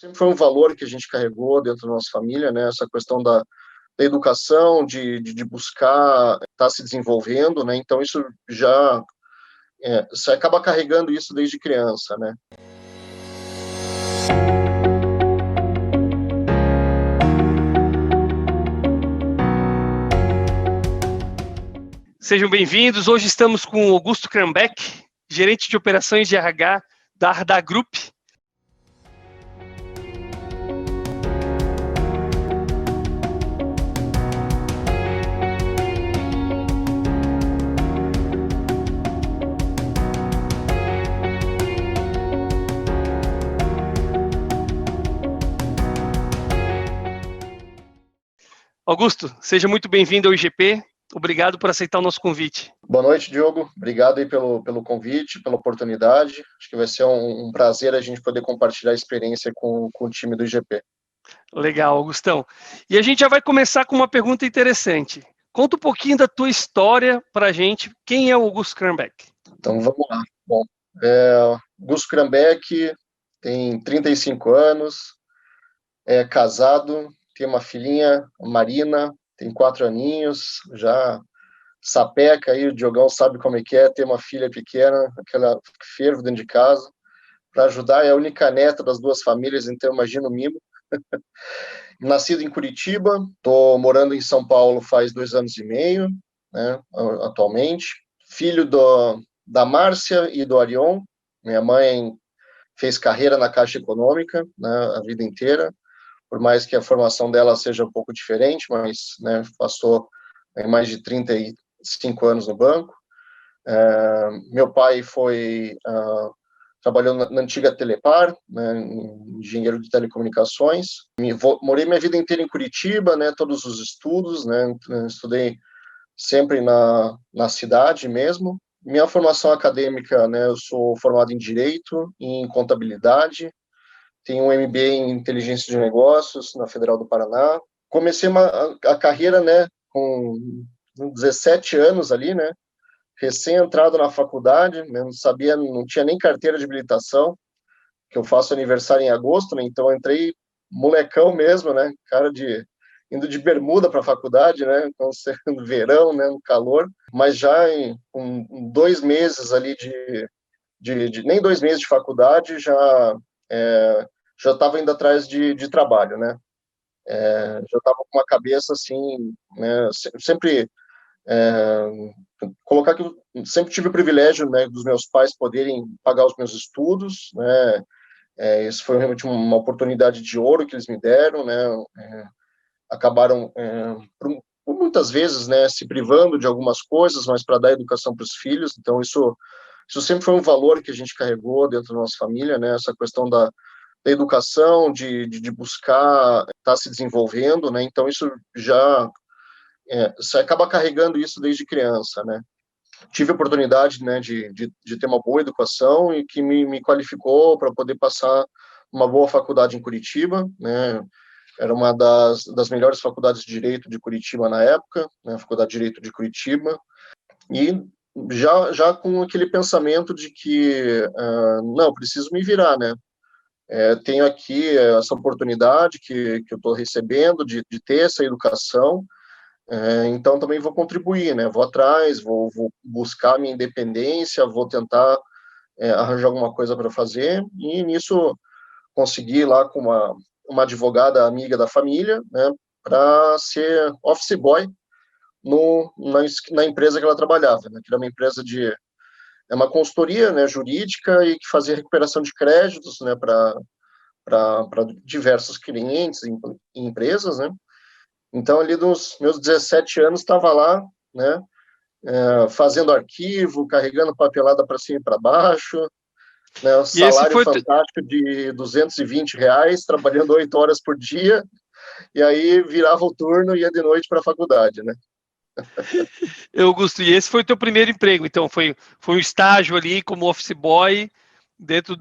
Sempre foi um valor que a gente carregou dentro da nossa família, né? Essa questão da educação, de buscar estar se desenvolvendo, né? Então isso já você acaba carregando isso desde criança, né? Sejam bem-vindos. Hoje estamos com Augusto Krambeck, gerente de operações de RH da Ardagh Group. Augusto, seja muito bem-vindo ao IGP. Obrigado por aceitar o nosso convite. Boa noite, Diogo. Obrigado aí pelo convite, pela oportunidade. Acho que vai ser um prazer a gente poder compartilhar a experiência com o time do IGP. Legal, Augustão. E a gente já vai começar com uma pergunta interessante. Conta um pouquinho da tua história para a gente. Quem é o Augusto Krambeck? Então, vamos lá. Bom, Augusto Krambeck tem 35 anos, é casado, tem uma filhinha, a Marina, tem 4 aninhos, já sapeca aí, o Diogão sabe como é que é ter uma filha pequena, aquela fervo dentro de casa, para ajudar, é a única neta das duas famílias, então imagina o mimo. Nascido em Curitiba, estou morando em São Paulo faz 2 anos e meio, né, atualmente. Filho da Márcia e do Arion. Minha mãe fez carreira na Caixa Econômica, né, a vida inteira, por mais que a formação dela seja um pouco diferente, mas, né, passou mais de 35 anos no banco. Meu pai trabalhou na antiga Telepar, né, engenheiro de telecomunicações. Morei minha vida inteira em Curitiba, né, todos os estudos, né, estudei sempre na cidade mesmo. Minha formação acadêmica, né, eu sou formado em Direito, em Contabilidade, tenho um MBA em Inteligência de Negócios na Federal do Paraná. Comecei a carreira, né, com 17 anos ali, né, recém-entrado na faculdade, né, não tinha nem carteira de habilitação, que eu faço aniversário em agosto, né, então eu entrei molecão mesmo, né, indo de bermuda para a faculdade, né, no verão, né, no calor, mas já com 2 meses ali nem 2 meses de faculdade, já estava indo atrás de trabalho, né, já estava com uma cabeça assim, né, sempre colocar que eu sempre tive o privilégio, né, dos meus pais poderem pagar os meus estudos, né, isso foi realmente uma oportunidade de ouro que eles me deram, né, acabaram, por muitas vezes, né, se privando de algumas coisas, mas para dar educação para os filhos, então isso sempre foi um valor que a gente carregou dentro da nossa família, né, essa questão da educação, de buscar estar se desenvolvendo, né, então isso já você acaba carregando isso desde criança, né. Tive a oportunidade, né, de ter uma boa educação e que me qualificou para poder passar uma boa faculdade em Curitiba, né, era uma das melhores faculdades de Direito de Curitiba na época, né, a Faculdade de Direito de Curitiba, e já com aquele pensamento de que, não, preciso me virar, né, tenho aqui essa oportunidade que eu estou recebendo de ter essa educação, então também vou contribuir, né? Vou atrás, vou buscar minha independência, vou tentar arranjar alguma coisa para fazer, e nisso consegui lá com uma advogada amiga da família, né, para ser office boy na empresa que ela trabalhava, né, que era uma empresa uma consultoria, né, jurídica e que fazia recuperação de créditos, né, para diversos clientes em empresas, né. Então, ali dos meus 17 anos, estava lá, né, fazendo arquivo, carregando papelada para cima e para baixo, né, um salário fantástico de R$220, trabalhando 8 horas por dia, e aí virava o turno e ia de noite para a faculdade, né. Augusto, e esse foi o teu primeiro emprego, então foi um estágio ali como office boy dentro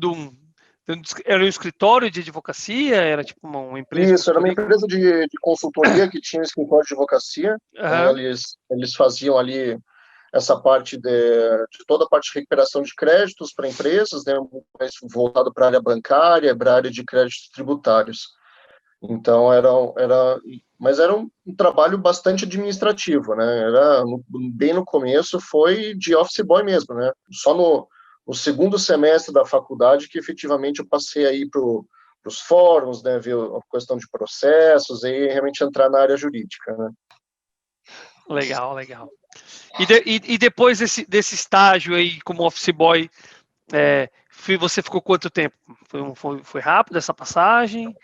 era um escritório de advocacia, era tipo uma empresa? Isso, era uma empresa de consultoria que tinha um escritório de advocacia, né, eles faziam ali essa parte de toda a parte de recuperação de créditos para empresas, né, mais voltado para a área bancária, para a área de créditos tributários. Então, mas era um trabalho bastante administrativo, né? Bem no começo foi de office boy mesmo, né? Só no segundo semestre da faculdade que efetivamente eu passei aí para os fóruns, né? Ver a questão de processos e realmente entrar na área jurídica, né? Legal, legal. E depois desse estágio aí como office boy, você ficou quanto tempo? Foi rápido essa passagem?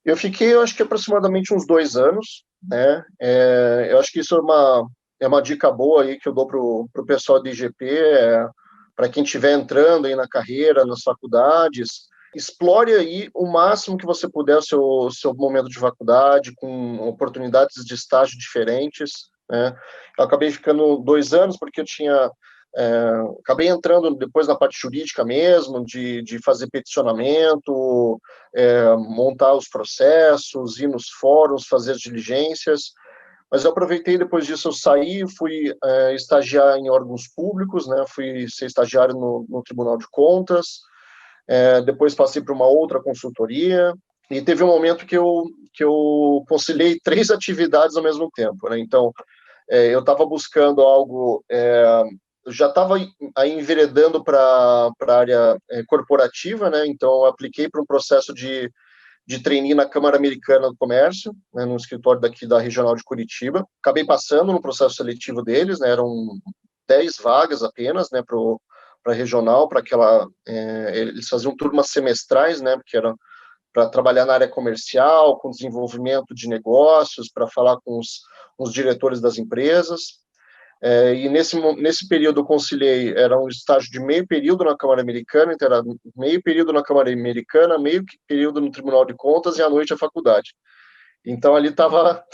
Eu fiquei, eu acho que aproximadamente uns 2 anos, né? Eu acho que isso é uma dica boa aí que eu dou para o pessoal de IGP, para quem estiver entrando aí na carreira, nas faculdades, explore aí o máximo que você puder o seu momento de faculdade, com oportunidades de estágio diferentes, né? Eu acabei ficando 2 anos porque eu tinha acabei entrando depois na parte jurídica mesmo, de fazer peticionamento, montar os processos, ir nos fóruns, fazer as diligências, mas eu aproveitei, depois disso eu saí, fui estagiar em órgãos públicos, né, fui ser estagiário no Tribunal de Contas, depois passei para uma outra consultoria, e teve um momento que eu conciliei 3 atividades ao mesmo tempo, né, então eu estava buscando algo, eu já estava aí enveredando para a área corporativa, né? Então eu apliquei para um processo de trainee na Câmara Americana do Comércio, né, no escritório daqui da Regional de Curitiba. Acabei passando no processo seletivo deles, né? Eram 10 vagas apenas, né? Para regional, para aquela, eles faziam turmas semestrais, né? Porque era para trabalhar na área comercial, com desenvolvimento de negócios, para falar com os diretores das empresas. E nesse período eu conciliei, era um estágio de meio período na Câmara Americana, então era meio período na Câmara Americana, meio período no Tribunal de Contas e à noite a faculdade. Então ali estava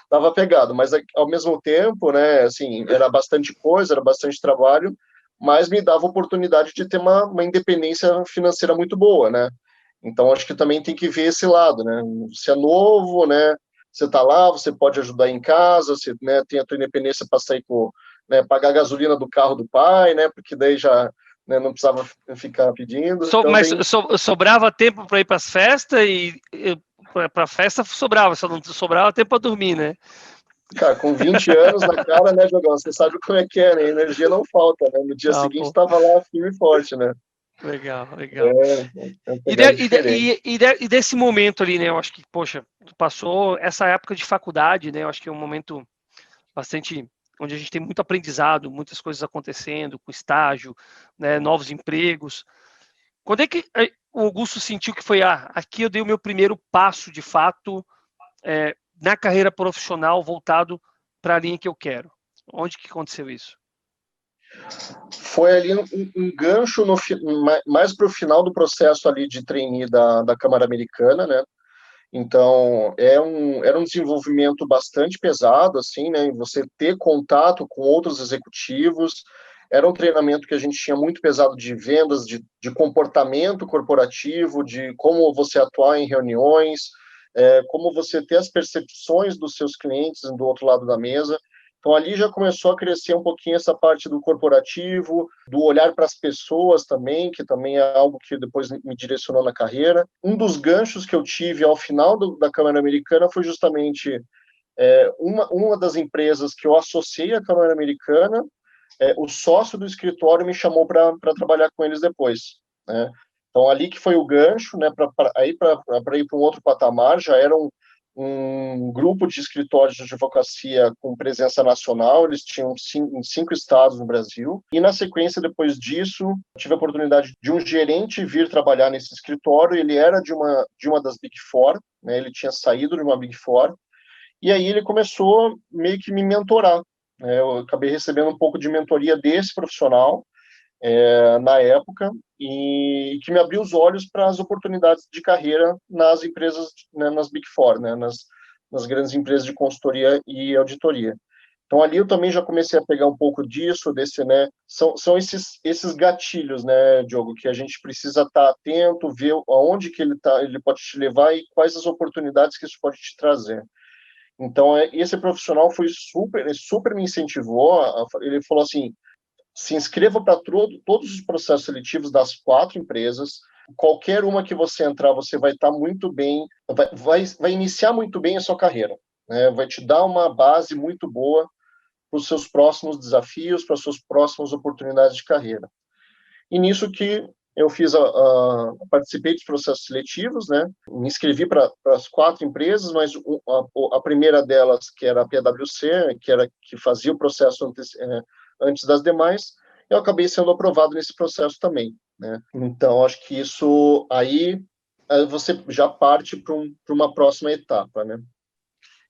tava pegado, mas ao mesmo tempo, né, assim, era bastante coisa, era bastante trabalho, mas me dava oportunidade de ter uma independência financeira muito boa, né? Então acho que também tem que ver esse lado, né? Você é novo, né? Você está lá, você pode ajudar em casa, você, né, tem a tua independência para sair né, pagar a gasolina do carro do pai, né? Porque daí já, né, não precisava ficar pedindo. Então, Mas sobrava tempo para ir para as festas para a festa sobrava, só não sobrava tempo para dormir, né? Cara, com 20 anos na cara, né, Jogão? Você sabe como é que é, né? A energia não falta, né? No dia seguinte estava lá firme e forte, né? Legal, legal. E desse momento ali, né? Eu acho que, poxa, passou essa época de faculdade, né? Eu acho que é um momento bastante onde a gente tem muito aprendizado, muitas coisas acontecendo, com estágio, né? Novos empregos. Quando é que o Augusto sentiu que foi, aqui eu dei o meu primeiro passo, de fato, na carreira profissional voltado para a linha que eu quero? Onde que aconteceu isso? Foi ali um gancho mais para o final do processo ali de trainee da Câmara Americana, né? Então, era um desenvolvimento bastante pesado, assim, né? Você ter contato com outros executivos. Era um treinamento que a gente tinha muito pesado de vendas, de comportamento corporativo, de como você atuar em reuniões, como você ter as percepções dos seus clientes do outro lado da mesa. Então, ali já começou a crescer um pouquinho essa parte do corporativo, do olhar para as pessoas também, que também é algo que depois me direcionou na carreira. Um dos ganchos que eu tive ao final da Câmara Americana foi justamente uma das empresas que eu associei à Câmara Americana, o sócio do escritório me chamou para trabalhar com eles depois, né? Então, ali que foi o gancho, né, para ir para um outro patamar, já era um grupo de escritórios de advocacia com presença nacional, eles tinham em 5 estados no Brasil, e na sequência, depois disso, tive a oportunidade de um gerente vir trabalhar nesse escritório, ele era de uma das Big Four, né, ele tinha saído de uma Big Four, e aí ele começou meio que me mentorar, né, eu acabei recebendo um pouco de mentoria desse profissional, na época, e que me abriu os olhos para as oportunidades de carreira nas empresas, né, nas Big Four, né, nas grandes empresas de consultoria e auditoria. Então, ali eu também já comecei a pegar um pouco disso, né, são esses gatilhos, né, Diogo, que a gente precisa estar atento, ver aonde que ele pode te levar e quais as oportunidades que isso pode te trazer. Então, esse profissional ele super me incentivou, ele falou assim, se inscreva para todos os processos seletivos das 4 empresas, qualquer uma que você entrar, você vai estar muito bem, vai iniciar muito bem a sua carreira, né? Vai te dar uma base muito boa para os seus próximos desafios, para as suas próximas oportunidades de carreira. E nisso que eu participei dos processos seletivos, né? Me inscrevi para as 4 empresas, mas a primeira delas, que era a PwC, que fazia o processo antes das demais, eu acabei sendo aprovado nesse processo também, né? Então, acho que isso aí você já parte para uma próxima etapa, né?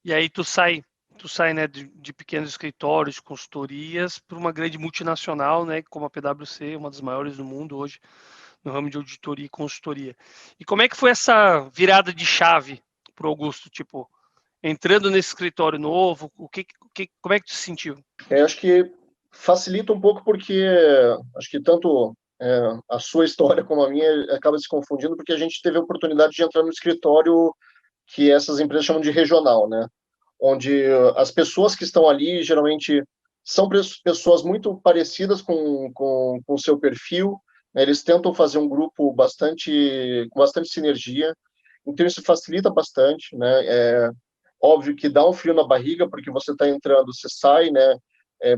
E aí tu sai, né, de pequenos escritórios, consultorias, para uma grande multinacional, né, como a PwC, uma das maiores do mundo hoje, no ramo de auditoria e consultoria. E como é que foi essa virada de chave para o Augusto? Tipo, entrando nesse escritório novo, como é que tu se sentiu? Acho que facilita um pouco porque acho que tanto a sua história como a minha acaba se confundindo porque a gente teve a oportunidade de entrar no escritório que essas empresas chamam de regional, né? Onde as pessoas que estão ali geralmente são pessoas muito parecidas com o seu perfil, né? Eles tentam fazer um grupo com bastante sinergia, então isso facilita bastante, né? Óbvio que dá um frio na barriga, porque você está entrando, você sai, né?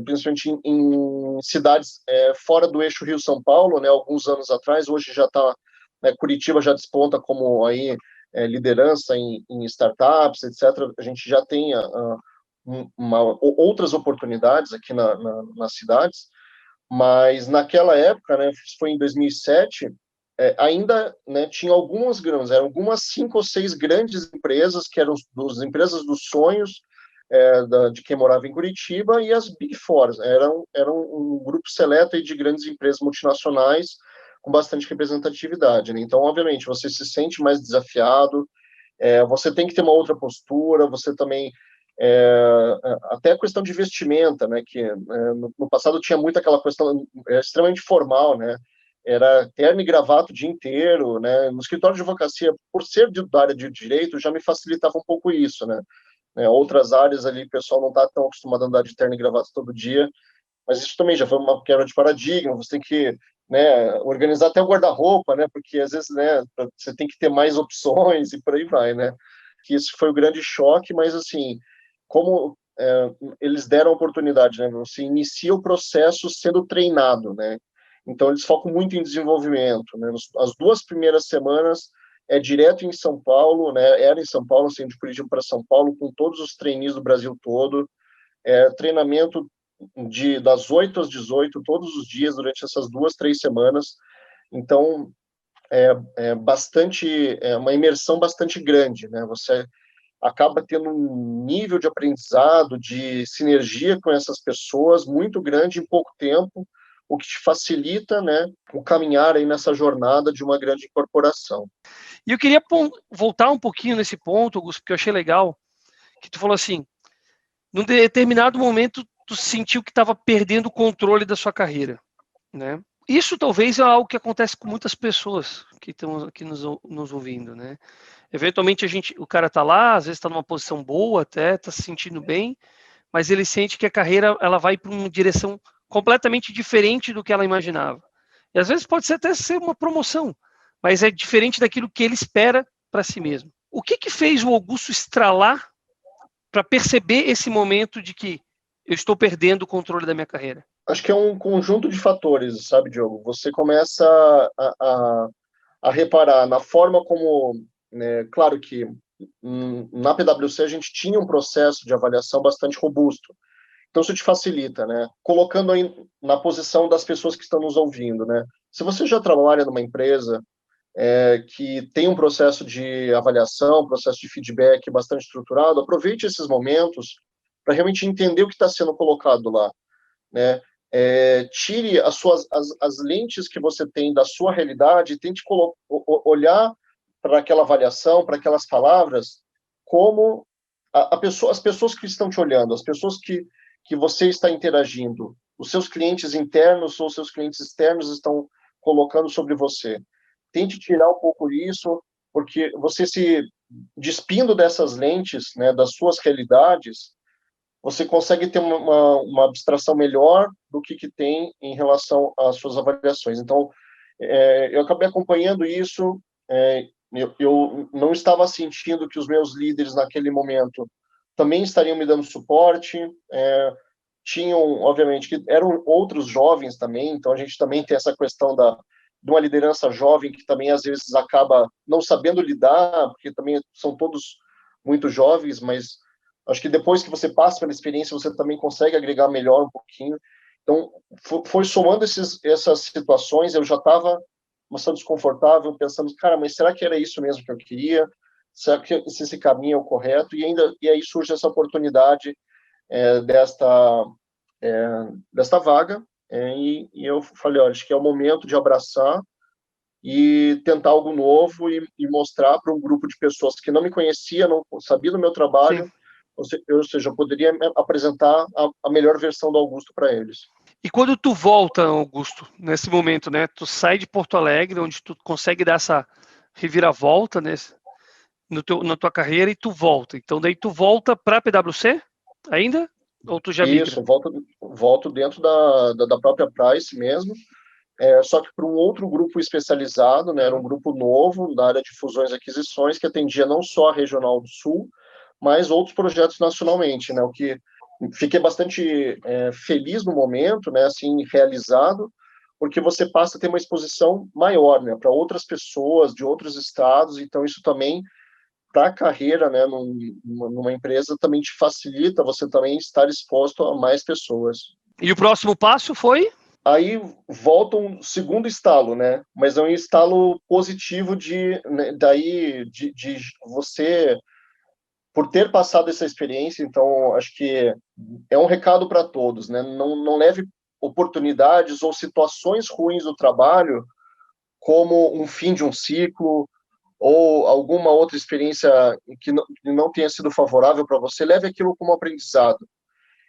Principalmente em cidades fora do eixo Rio-São Paulo, né? Alguns anos atrás, hoje já está, né, Curitiba já desponta como aí liderança em startups, etc. A gente já tem outras oportunidades aqui nas cidades, mas naquela época, né, foi em 2007, ainda, né, tinha eram algumas 5 ou 6 grandes empresas, que eram as empresas dos sonhos de quem morava em Curitiba, e as Big Four, eram um grupo seleto aí de grandes empresas multinacionais com bastante representatividade, né? Então, obviamente, você se sente mais desafiado, você tem que ter uma outra postura, você também até a questão de vestimenta, né, que no passado tinha muito aquela questão extremamente formal, né, era terno e gravata o dia inteiro, né, no escritório de advocacia, por ser da área de direito, já me facilitava um pouco isso, né, outras áreas ali, o pessoal não está tão acostumado a andar de terno e gravata todo dia, mas isso também já foi uma quebra de paradigma, você tem que, né, organizar até o guarda-roupa, né, porque às vezes, né, você tem que ter mais opções e por aí vai, né, que isso foi o grande choque, mas assim, como eles deram a oportunidade, né, você inicia o processo sendo treinado, né, então eles focam muito em desenvolvimento, né, as 2 primeiras semanas direto em São Paulo, né, era em São Paulo, assim, de Curitiba para São Paulo, com todos os trainees do Brasil todo, treinamento das 8 às 18, todos os dias, durante essas 2, 3 semanas. Então, uma imersão bastante grande, né? Você acaba tendo um nível de aprendizado, de sinergia com essas pessoas muito grande em pouco tempo, o que te facilita, né, o caminhar aí nessa jornada de uma grande corporação. E eu queria voltar um pouquinho nesse ponto, Augusto, porque eu achei legal, que tu falou assim, num determinado momento tu sentiu que estava perdendo o controle da sua carreira, né? Isso talvez é algo que acontece com muitas pessoas que estão aqui nos ouvindo, né? Eventualmente o cara está lá, às vezes está numa posição boa até, está se sentindo bem, mas ele sente que a carreira ela vai para uma direção completamente diferente do que ela imaginava. E às vezes pode até ser uma promoção, mas é diferente daquilo que ele espera para si mesmo. O que fez o Augusto estralar para perceber esse momento de que eu estou perdendo o controle da minha carreira? Acho que é um conjunto de fatores, sabe, Diogo? Você começa a reparar na forma como, né, claro que na PwC a gente tinha um processo de avaliação bastante robusto, então isso te facilita, né? Colocando aí na posição das pessoas que estão nos ouvindo, né? Se você já trabalha numa empresa que tem um processo de avaliação, processo de feedback bastante estruturado, aproveite esses momentos para realmente entender o que está sendo colocado lá, né? Tire as lentes que você tem da sua realidade e tente olhar para aquela avaliação, para aquelas palavras, como as pessoas que estão te olhando, as pessoas que você está interagindo, os seus clientes internos ou os seus clientes externos estão colocando sobre você. Tente tirar um pouco isso, porque você despindo dessas lentes, né, das suas realidades, você consegue ter uma abstração melhor do que tem em relação às suas avaliações. Então, eu acabei acompanhando isso, eu não estava sentindo que os meus líderes naquele momento também estariam me dando suporte, tinham, obviamente, que eram outros jovens também, então a gente também tem essa questão de uma liderança jovem que também às vezes acaba não sabendo lidar, porque também são todos muito jovens, mas acho que depois que você passa pela experiência, você também consegue agregar melhor um pouquinho. Então, foi somando essas situações, eu já estava bastante desconfortável, pensando, cara, mas será que era isso mesmo que eu queria? Será que esse caminho é o correto? E aí surge essa oportunidade desta vaga, e eu falei, olha, acho que é o momento de abraçar e tentar algo novo e mostrar para um grupo de pessoas que não me conhecia, não sabia do meu Sim. trabalho, ou seja, eu poderia apresentar a melhor versão do Augusto para eles. E quando tu volta, Augusto, nesse momento, né? Tu sai de Porto Alegre, onde tu consegue dar essa reviravolta, né, na tua carreira, e tu volta. Então daí tu volta para a PwC ainda? Ou tu já migra? Isso, volto dentro da própria Price mesmo, só que para um outro grupo especializado, né, era um grupo novo na área de fusões e aquisições, que atendia não só a Regional do Sul, mas outros projetos nacionalmente, né, o que fiquei bastante feliz no momento, né, assim, realizado, porque você passa a ter uma exposição maior, né, para outras pessoas de outros estados, então isso também, para a carreira, né, numa empresa, também te facilita você também estar exposto a mais pessoas. E o próximo passo foi? Aí volta um segundo estalo, né? Mas é um estalo positivo né, de você, por ter passado essa experiência, então acho que é um recado para todos, né? Não leve oportunidades ou situações ruins do trabalho como um fim de um ciclo ou alguma outra experiência que não tenha sido favorável para você, leve aquilo como aprendizado.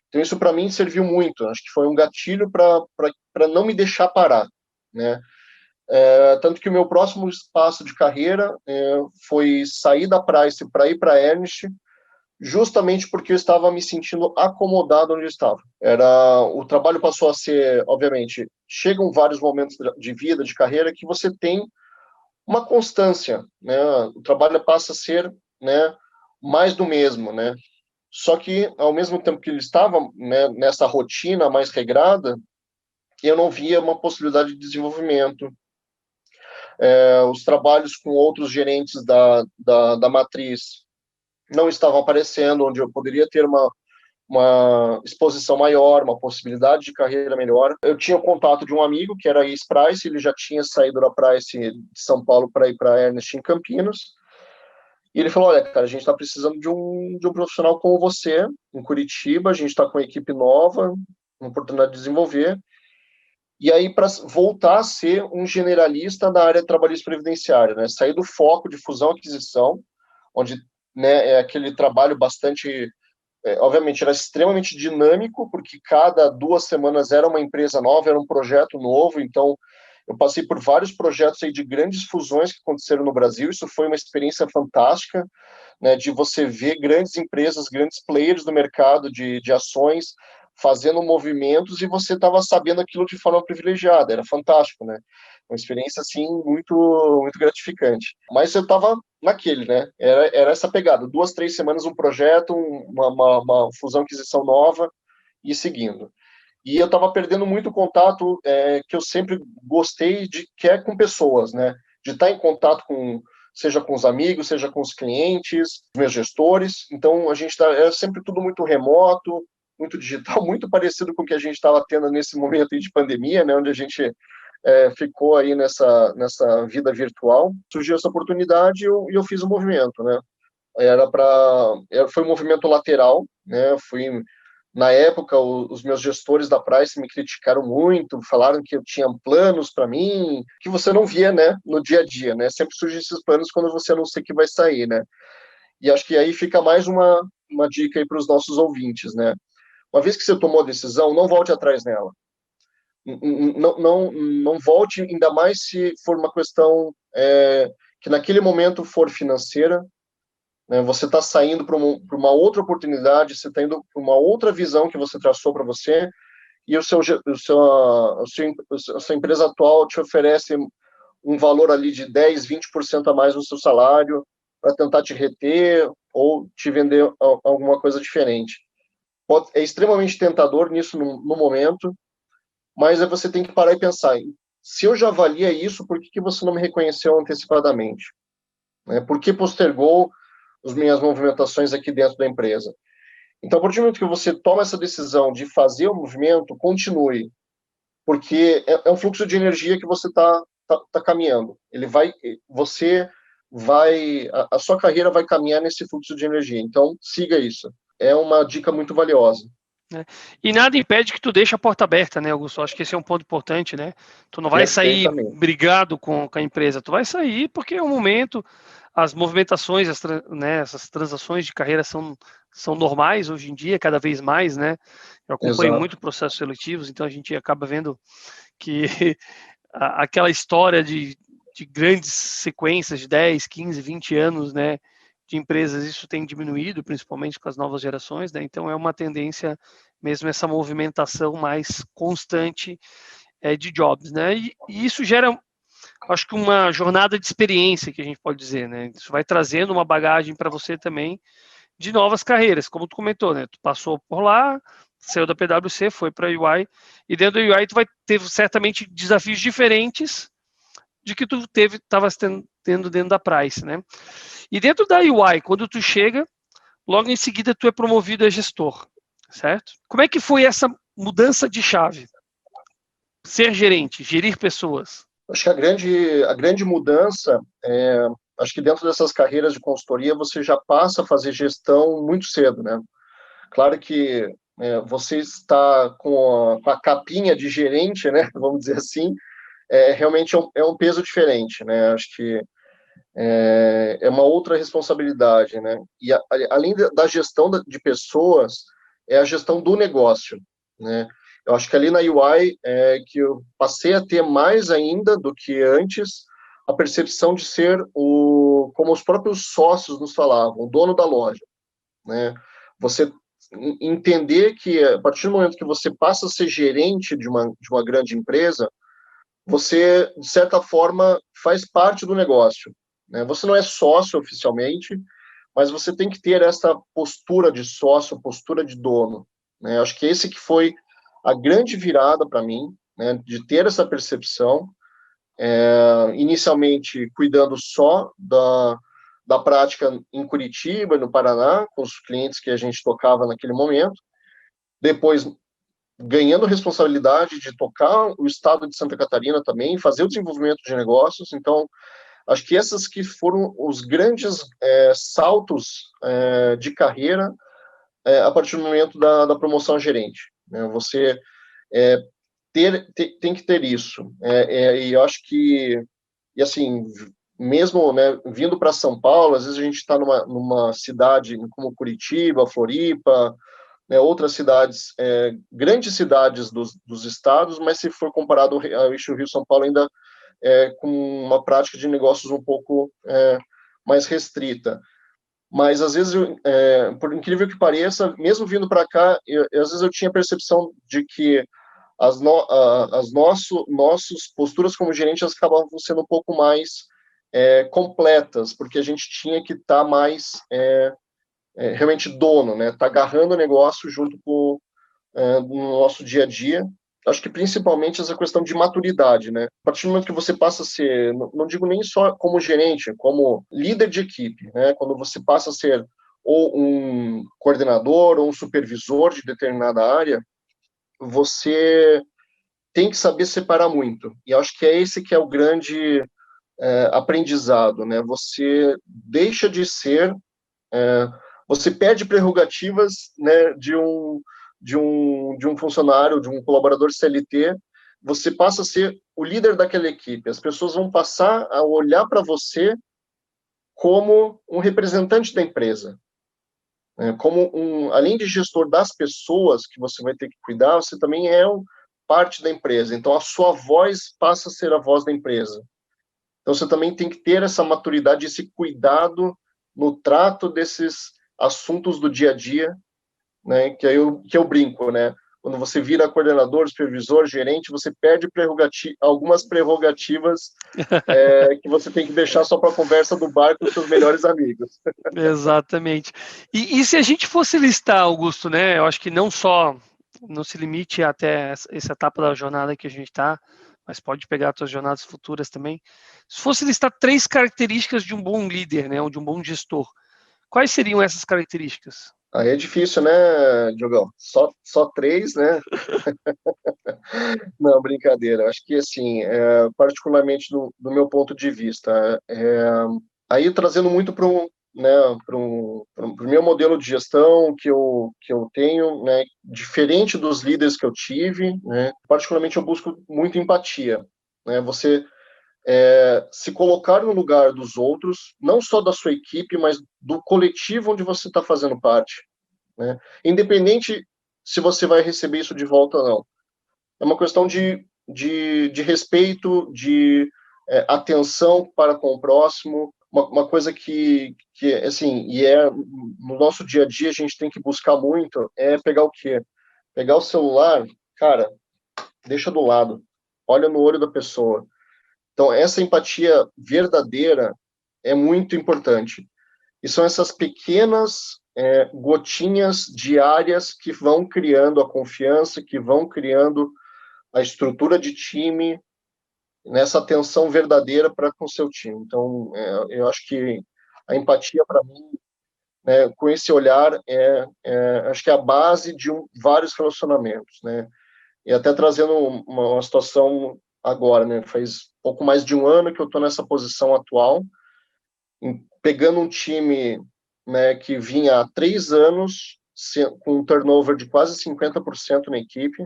Então, isso para mim serviu muito. Acho que foi um gatilho para não me deixar parar, né? Tanto que o meu próximo passo de carreira foi sair da Price para ir para a Ernst, justamente porque eu estava me sentindo acomodado onde eu estava. O trabalho passou a ser, obviamente, chegam vários momentos de vida, de carreira, que você tem uma constância, né? O trabalho passa a ser, né, mais do mesmo, né? Só que, ao mesmo tempo que ele estava, né, nessa rotina mais regrada, eu não via uma possibilidade de desenvolvimento. Os trabalhos com outros gerentes da matriz não estavam aparecendo, onde eu poderia ter uma exposição maior, uma possibilidade de carreira melhor. Eu tinha o contato de um amigo, que era ex-Price, ele já tinha saído da Price de São Paulo para ir para a Ernst em Campinas, e ele falou, olha, cara, a gente está precisando de um profissional como você, em Curitiba, a gente está com uma equipe nova, uma oportunidade de desenvolver, e aí para voltar a ser um generalista da área trabalhista previdenciária, né? Sair do foco de fusão e aquisição, onde, né, é aquele trabalho bastante, obviamente, era extremamente dinâmico, porque cada 2 semanas era uma empresa nova, era um projeto novo, então eu passei por vários projetos aí de grandes fusões que aconteceram no Brasil, isso foi uma experiência fantástica, né, de você ver grandes empresas, grandes players do mercado de ações fazendo movimentos e você estava sabendo aquilo de forma privilegiada, era fantástico, né? Uma experiência, assim, muito, muito gratificante. Mas eu estava naquele, né? Era essa pegada, 2, 3 semanas um projeto, uma fusão-aquisição nova e seguindo. E eu estava perdendo muito contato que eu sempre gostei que é com pessoas, né? De estar em contato seja com os amigos, seja com os clientes, os meus gestores. Então, é sempre tudo muito remoto, muito digital, muito parecido com o que a gente estava tendo nesse momento de pandemia, né? Onde a gente ficou aí nessa vida virtual. Surgiu essa oportunidade e eu fiz o movimento, né? Foi um movimento lateral, né? Na época, os meus gestores da Price me criticaram muito, falaram que eu tinha planos para mim, que você não via, né, no dia a dia, né? Sempre surgem esses planos quando você não sei o que vai sair, né? E acho que aí fica mais uma dica aí para os nossos ouvintes, né? Uma vez que você tomou a decisão, não volte atrás nela. Não volte, ainda mais se for uma questão que naquele momento for financeira, né? Você está saindo para uma outra oportunidade, você está indo para uma outra visão que você traçou para você, e a sua empresa atual te oferece um valor ali de 10, 20% a mais no seu salário para tentar te reter ou te vender alguma coisa diferente. É extremamente tentador nisso no momento, mas você tem que parar e pensar, se eu já valia isso, por que você não me reconheceu antecipadamente? Por que postergou as minhas movimentações aqui dentro da empresa? Então, a partir do momento que você toma essa decisão de fazer o movimento, continue, porque é um fluxo de energia que você está caminhando. A sua carreira vai caminhar nesse fluxo de energia. Então, siga isso. É uma dica muito valiosa. E nada impede que tu deixe a porta aberta, né, Augusto? Acho que esse é um ponto importante, né? Tu não vai sair brigado com a empresa, tu vai sair porque é um momento, as movimentações, essas transações de carreira são normais hoje em dia, cada vez mais, né? Eu acompanho muito processos seletivos, então a gente acaba vendo que aquela história de grandes sequências de 10, 15, 20 anos, né, de empresas, isso tem diminuído, principalmente com as novas gerações, né? Então é uma tendência mesmo essa movimentação mais constante de jobs, né? E isso gera, acho que uma jornada de experiência, que a gente pode dizer, né? Isso vai trazendo uma bagagem para você também de novas carreiras, como tu comentou, né? Tu passou por lá, saiu da PwC, foi para a UI, e dentro da UI tu vai ter certamente desafios diferentes de que tu estava tendo dentro da Price, né? E dentro da UI, quando tu chega, logo em seguida tu é promovido a gestor, certo? Como é que foi essa mudança de chave? Ser gerente, gerir pessoas. Acho que a grande mudança acho que dentro dessas carreiras de consultoria você já passa a fazer gestão muito cedo, né? Claro que você está com a capinha de gerente, né? Vamos dizer assim, realmente é um peso diferente, né? Acho que é uma outra responsabilidade, né? E além da gestão de pessoas, é a gestão do negócio, né? Eu acho que ali na UI que eu passei a ter mais ainda do que antes a percepção de ser como os próprios sócios nos falavam, o dono da loja, né? Você entender que a partir do momento que você passa a ser gerente de uma grande empresa, você, de certa forma, faz parte do negócio, né? Você não é sócio oficialmente, mas você tem que ter essa postura de sócio, postura de dono, né? Acho que esse que foi a grande virada para mim, né? De ter essa percepção, inicialmente cuidando só da prática em Curitiba, no Paraná, com os clientes que a gente tocava naquele momento, depois ganhando responsabilidade de tocar o estado de Santa Catarina também, fazer o desenvolvimento de negócios. Então, acho que esses que foram os grandes saltos de carreira a partir do momento da promoção a gerente, né? Você tem que ter isso. E eu acho que, e assim, mesmo, né, vindo para São Paulo, às vezes a gente está numa cidade como Curitiba, Floripa, né, outras cidades, grandes cidades dos estados, mas se for comparado ao eixo Rio-São Paulo, ainda com uma prática de negócios um pouco mais restrita. Mas, às vezes, por incrível que pareça, mesmo vindo para cá, às vezes eu tinha a percepção de que as nossas posturas como gerentes acabavam sendo um pouco mais completas, porque a gente tinha que estar mais realmente dono, né? Tá agarrando o negócio junto com no nosso dia a dia. Acho que principalmente essa questão de maturidade, né? A partir do momento que você passa a ser, não digo nem só como gerente, como líder de equipe, né? Quando você passa a ser ou um coordenador ou um supervisor de determinada área, você tem que saber separar muito. E acho que é esse que é o grande aprendizado, né? Você deixa de ser, você perde prerrogativas, né, de um funcionário, de um colaborador CLT, você passa a ser o líder daquela equipe. As pessoas vão passar a olhar para você como um representante da empresa, né? Além de gestor das pessoas que você vai ter que cuidar, você também parte da empresa. Então, a sua voz passa a ser a voz da empresa. Então, você também tem que ter essa maturidade, esse cuidado no trato desses assuntos do dia a dia, né, que eu brinco, né? Quando você vira coordenador, supervisor, gerente, você perde algumas prerrogativas que você tem que deixar só para a conversa do bar com os seus melhores amigos. Exatamente. E se a gente fosse listar, Augusto, né? Eu acho que não se limite até essa etapa da jornada que a gente está, mas pode pegar suas jornadas futuras também. Se fosse listar 3 características de um bom líder, né? Ou de um bom gestor, quais seriam essas características? Aí é difícil, né, Diogão? Só 3, né? Não, brincadeira. Acho que, assim, particularmente do meu ponto de vista, aí trazendo muito para né, o meu modelo de gestão que eu tenho, né, diferente dos líderes que eu tive, né, particularmente eu busco muito empatia, né, você se colocar no lugar dos outros, não só da sua equipe, mas do coletivo onde você está fazendo parte, né, independente se você vai receber isso de volta ou não. É uma questão de respeito, de atenção para com o próximo, uma coisa que, assim, no nosso dia a dia a gente tem que buscar muito, é pegar o quê? Pegar o celular, cara, deixa do lado, olha no olho da pessoa. Então, essa empatia verdadeira é muito importante. E são essas pequenas gotinhas diárias que vão criando a confiança, que vão criando a estrutura de time, nessa atenção verdadeira para com o seu time. Então, eu acho que a empatia, para mim, né, com esse olhar, acho que é a base de vários relacionamentos, né? E até trazendo uma situação agora, né? Faz pouco mais de um ano que eu estou nessa posição atual, pegando um time, né, que vinha há 3 anos com um turnover de quase 50% na equipe.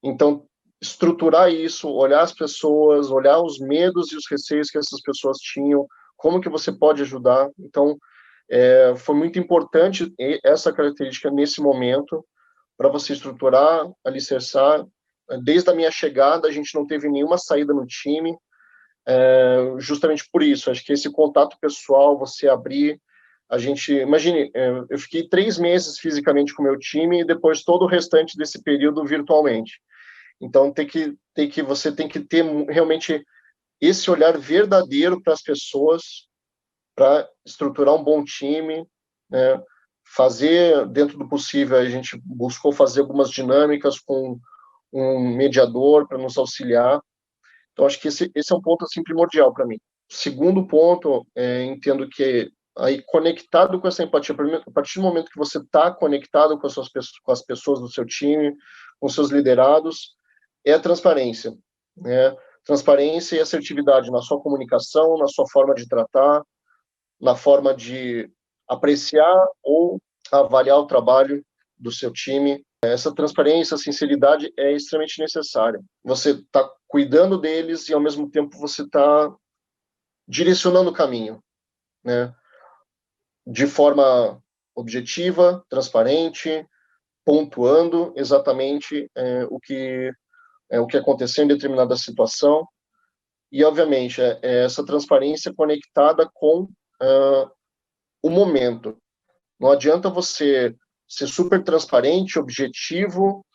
Então, estruturar isso, olhar as pessoas, olhar os medos e os receios que essas pessoas tinham, como que você pode ajudar. Então, foi muito importante essa característica nesse momento para você estruturar, alicerçar. Desde a minha chegada, a gente não teve nenhuma saída no time, justamente por isso. Acho que esse contato pessoal, você abrir, imagine, eu fiquei 3 meses fisicamente com o meu time e depois todo o restante desse período virtualmente. Então, você tem que ter realmente esse olhar verdadeiro para as pessoas, para estruturar um bom time, né? Fazer, dentro do possível, a gente buscou fazer algumas dinâmicas com um mediador para nos auxiliar. Então, acho que esse é um ponto assim, primordial para mim. Segundo ponto, entendo que aí conectado com essa empatia, a partir do momento que você está conectado com as pessoas do seu time, com seus liderados, é a transparência, né? Transparência e assertividade na sua comunicação, na sua forma de tratar, na forma de apreciar ou avaliar o trabalho do seu time. Essa transparência, sinceridade é extremamente necessária. Você está cuidando deles e, ao mesmo tempo, você está direcionando o caminho, né? De forma objetiva, transparente, pontuando exatamente o que aconteceu em determinada situação e, obviamente, essa transparência conectada com o momento. Não adianta você ser super transparente, objetivo,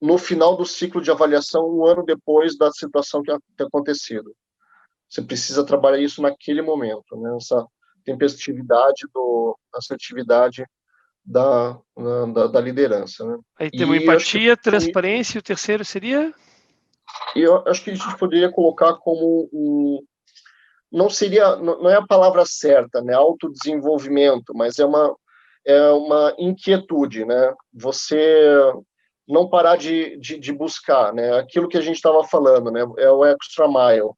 no final do ciclo de avaliação, um ano depois da situação que tem acontecido. Você precisa trabalhar isso naquele momento, né? Essa tempestividade, assertividade da liderança, né? Aí temos E acho que empatia, transparência, e o terceiro seria? eu acho que a gente poderia colocar como não é a palavra certa, né? Autodesenvolvimento, mas é uma inquietude, né? Você não parar de buscar, né? Aquilo que a gente estava falando, né? É o extra mile,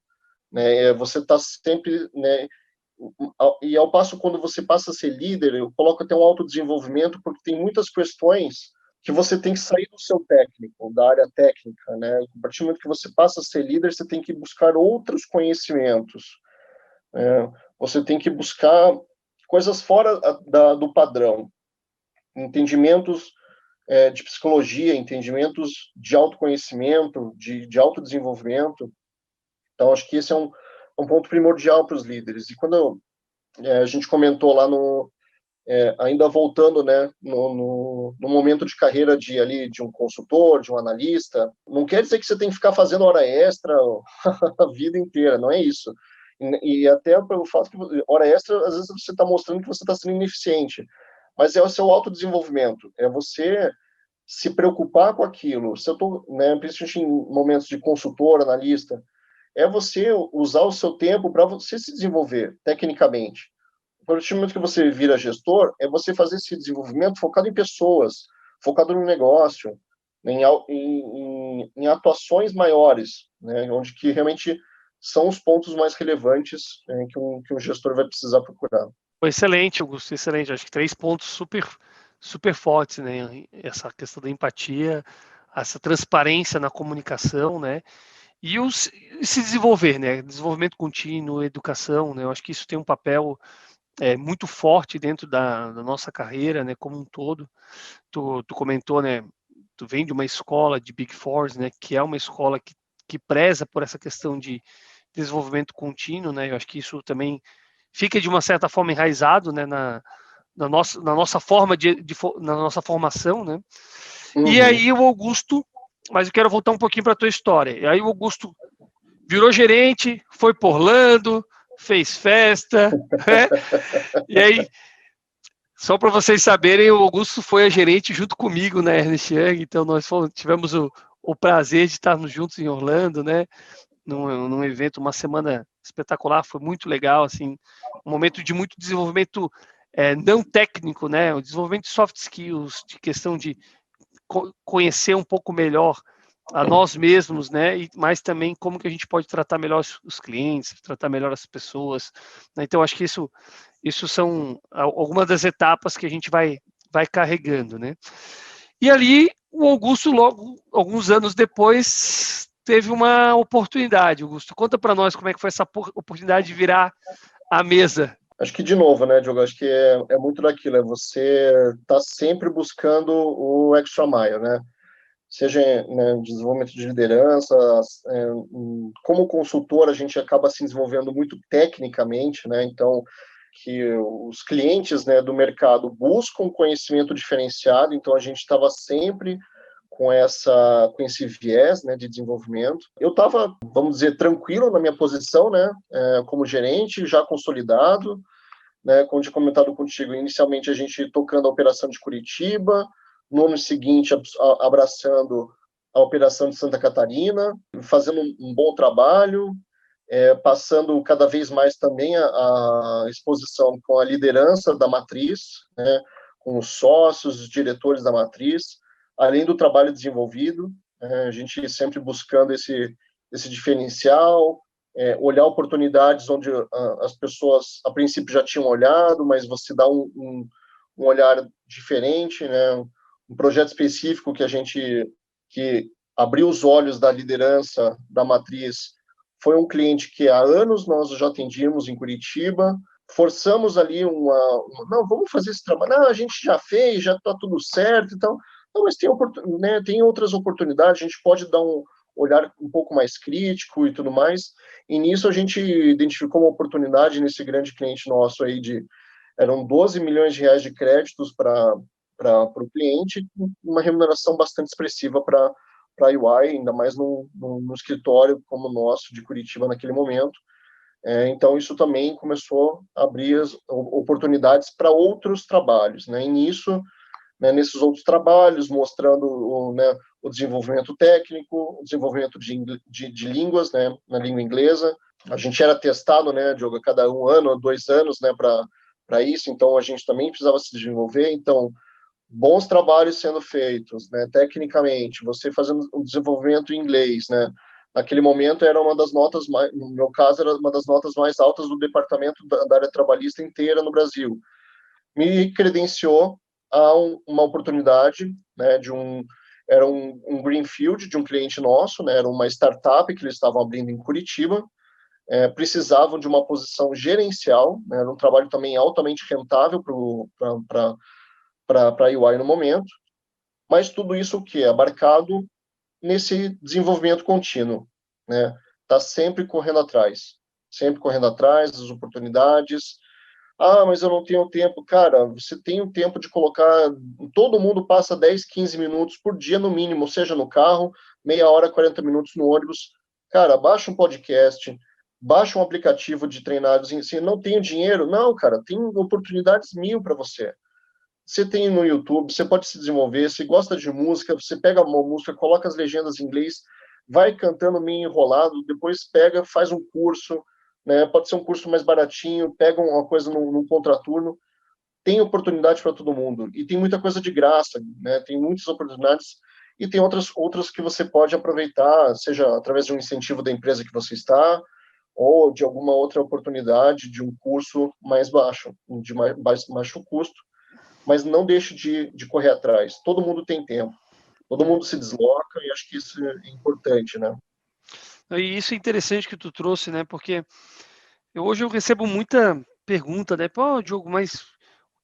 né? Você está sempre, né? E ao passo, quando você passa a ser líder, eu coloco até um autodesenvolvimento, porque tem muitas questões que você tem que sair do seu técnico, da área técnica, né? A partir do momento que você passa a ser líder, você tem que buscar outros conhecimentos. Você tem que buscar coisas fora do padrão, entendimentos de psicologia, entendimentos de autoconhecimento, de autodesenvolvimento. Então, acho que esse é um ponto primordial para os líderes. E quando A gente comentou lá ainda voltando, né, no momento de carreira de um consultor, de um analista, não quer dizer que você tem que ficar fazendo hora extra a vida inteira, não é isso. E até pelo fato que hora extra, às vezes você está mostrando que você está sendo ineficiente, mas é o seu autodesenvolvimento, é você se preocupar com aquilo. Se eu estou, né, principalmente em momentos de consultor, analista, é você usar o seu tempo para você se desenvolver tecnicamente. A partir do momento que você vira gestor, é você fazer esse desenvolvimento focado em pessoas, focado no negócio, em atuações maiores, né, onde que realmente são os pontos mais relevantes que um gestor vai precisar procurar. Foi excelente, Augusto, excelente. Acho que 3 pontos super, super fortes, né? Essa questão da empatia, essa transparência na comunicação, né? E se desenvolver, né? Desenvolvimento contínuo, educação, né? Eu acho que isso tem um papel muito forte dentro da nossa carreira, né? Como um todo. Tu comentou, né? Tu vem de uma escola de Big Four, né? Que é uma escola que preza por essa questão de desenvolvimento contínuo, né? Eu acho que isso também fica de uma certa forma enraizado, né, na nossa forma na nossa formação, né? E Uhum. aí o Augusto, mas eu quero voltar um pouquinho para a tua história. E aí o Augusto virou gerente, foi por Orlando, fez festa, né? E aí, só para vocês saberem, o Augusto foi a gerente junto comigo na Ernst Young, então nós tivemos o prazer de estarmos juntos em Orlando, né? Num evento, uma semana espetacular, foi muito legal, assim, um momento de muito desenvolvimento não técnico, né? O desenvolvimento de soft skills, de questão de conhecer um pouco melhor a nós mesmos, né? Mas também como que a gente pode tratar melhor os clientes, tratar melhor as pessoas, né? Então acho que isso são algumas das etapas que a gente vai carregando, né? E ali o Augusto, logo alguns anos depois, teve uma oportunidade. Augusto, conta para nós como é que foi essa oportunidade de virar a mesa. Acho que, de novo, né, Diogo, acho que é muito daquilo, é você tá sempre buscando o extra mile, né? Seja, né, desenvolvimento de liderança, como consultor, a gente acaba se desenvolvendo muito tecnicamente, né? Então, que os clientes, né, do mercado buscam conhecimento diferenciado, então a gente estava sempre com esse viés, né, de desenvolvimento. Eu estava, vamos dizer, tranquilo na minha posição, né, como gerente, já consolidado, né, como tinha comentado contigo, inicialmente a gente tocando a operação de Curitiba, no ano seguinte abraçando a operação de Santa Catarina, fazendo um bom trabalho, passando cada vez mais também a exposição com a liderança da matriz, né, com os sócios, os diretores da matriz, além do trabalho desenvolvido, a gente sempre buscando esse diferencial, olhar oportunidades onde as pessoas, a princípio, já tinham olhado, mas você dá um olhar diferente, né, um projeto específico que abriu os olhos da liderança da matriz. Foi um cliente que há anos nós já atendíamos em Curitiba, forçamos ali não, vamos fazer esse trabalho, não, a gente já fez, já está tudo certo, então, não, mas né, tem outras oportunidades, a gente pode dar um olhar um pouco mais crítico e tudo mais, e nisso a gente identificou uma oportunidade nesse grande cliente nosso aí eram 12 milhões de reais de créditos para o cliente, uma remuneração bastante expressiva para a UI, ainda mais num escritório como o nosso de Curitiba naquele momento. Então, isso também começou a abrir as oportunidades para outros trabalhos, né? E nisso, né, nesses outros trabalhos, mostrando o desenvolvimento técnico, o desenvolvimento de línguas, né, na língua inglesa. A gente era testado, né, Diogo, a cada 1 ano, 2 anos, né, para isso, então a gente também precisava se desenvolver. Então, bons trabalhos sendo feitos, né, tecnicamente, você fazendo um desenvolvimento em inglês, né, naquele momento era uma das notas mais, no meu caso, era uma das notas mais altas do departamento da área trabalhista inteira no Brasil. Me credenciou a uma oportunidade, né, era um greenfield de um cliente nosso, né, era uma startup que eles estavam abrindo em Curitiba, precisavam de uma posição gerencial, né, era um trabalho também altamente rentável para a UI no momento, mas tudo isso o que é abarcado nesse desenvolvimento contínuo, né? Tá sempre correndo atrás das oportunidades, Ah, mas eu não tenho tempo. Cara, você tem o tempo de colocar. Todo mundo passa 10, 15 minutos por dia no mínimo, seja no carro, meia hora, 40 minutos no ônibus. Cara, baixa um podcast, baixa um aplicativo de treinados em si. Não tenho dinheiro? Não, cara, tem oportunidades mil para você. Você tem no YouTube, você pode se desenvolver. Se gosta de música, você pega uma música, coloca as legendas em inglês, vai cantando meio enrolado, depois pega, faz um curso, né? Pode ser um curso mais baratinho, pega uma coisa num contraturno. Tem oportunidade para todo mundo e tem muita coisa de graça, né? Tem muitas oportunidades e tem outras que você pode aproveitar, seja através de um incentivo da empresa que você está ou de alguma outra oportunidade de um curso mais baixo, de baixo custo, mas não deixe de correr atrás. Todo mundo tem tempo, todo mundo se desloca e acho que isso é importante, né? E isso é interessante que tu trouxe, né? Porque hoje eu recebo muita pergunta, né? Pô, Diogo, mas o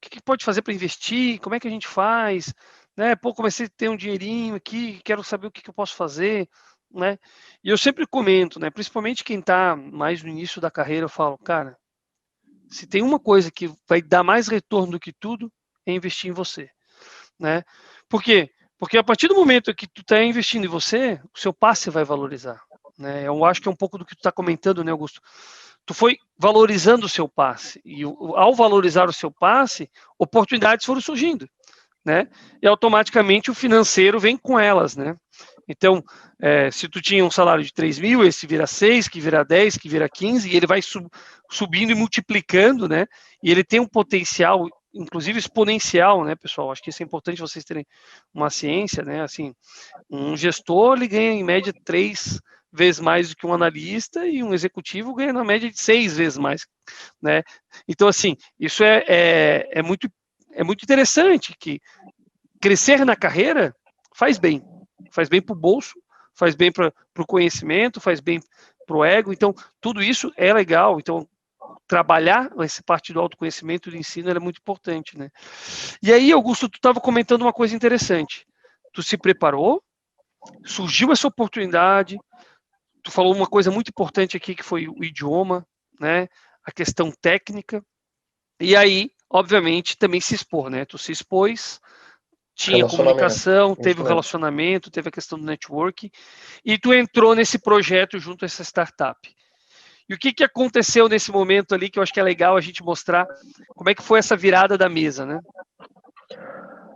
que pode fazer para investir? Como é que a gente faz? Né? Pô, comecei a ter um dinheirinho aqui, quero saber o que eu posso fazer, né? E eu sempre comento, né? Principalmente quem está mais no início da carreira, eu falo, cara, se tem uma coisa que vai dar mais retorno do que tudo, é investir em você, né? Por quê? Porque a partir do momento que tu está investindo em você, o seu passe vai valorizar, né? Eu acho que é um pouco do que tu está comentando, né, Augusto? Tu foi valorizando o seu passe e ao valorizar o seu passe, oportunidades foram surgindo, né? E automaticamente o financeiro vem com elas, né? Então, se tu tinha um salário de 3 mil, esse vira 6, que vira 10, que vira 15, e ele vai subindo e multiplicando, né? E ele tem um potencial, inclusive exponencial, né, pessoal? Acho que isso é importante vocês terem uma ciência, né? Assim, um gestor, ele ganha em média 3 vezes mais do que um analista e um executivo ganha na média de 6 vezes mais, né? Então, assim, isso é muito interessante que crescer na carreira faz bem para o bolso, faz bem para o conhecimento, faz bem para o ego, então tudo isso é legal, então trabalhar essa parte do autoconhecimento e do ensino é muito importante, né? E aí, Augusto, tu estava comentando uma coisa interessante, tu se preparou, surgiu essa oportunidade, tu falou uma coisa muito importante aqui que foi o idioma, né? A questão técnica, e aí, obviamente, também se expor, né? Tu se expôs, tinha Relacionamento, comunicação, teve isso o mesmo. relacionamento, teve a questão do network, e tu entrou nesse projeto junto a essa startup. E o que aconteceu nesse momento ali, que eu acho que é legal a gente mostrar como é que foi essa virada da mesa, né?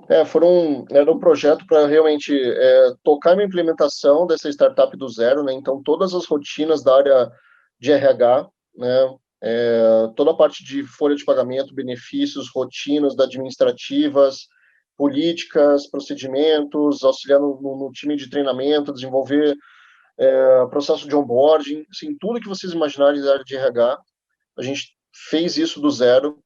Era um projeto para realmente tocar na implementação dessa startup do zero, né? Então, todas as rotinas da área de RH, né? Toda a parte de folha de pagamento, benefícios, rotinas administrativas, políticas, procedimentos, auxiliar no time de treinamento, desenvolver processo de onboarding, assim, tudo que vocês imaginarem da área de RH, a gente fez isso do zero.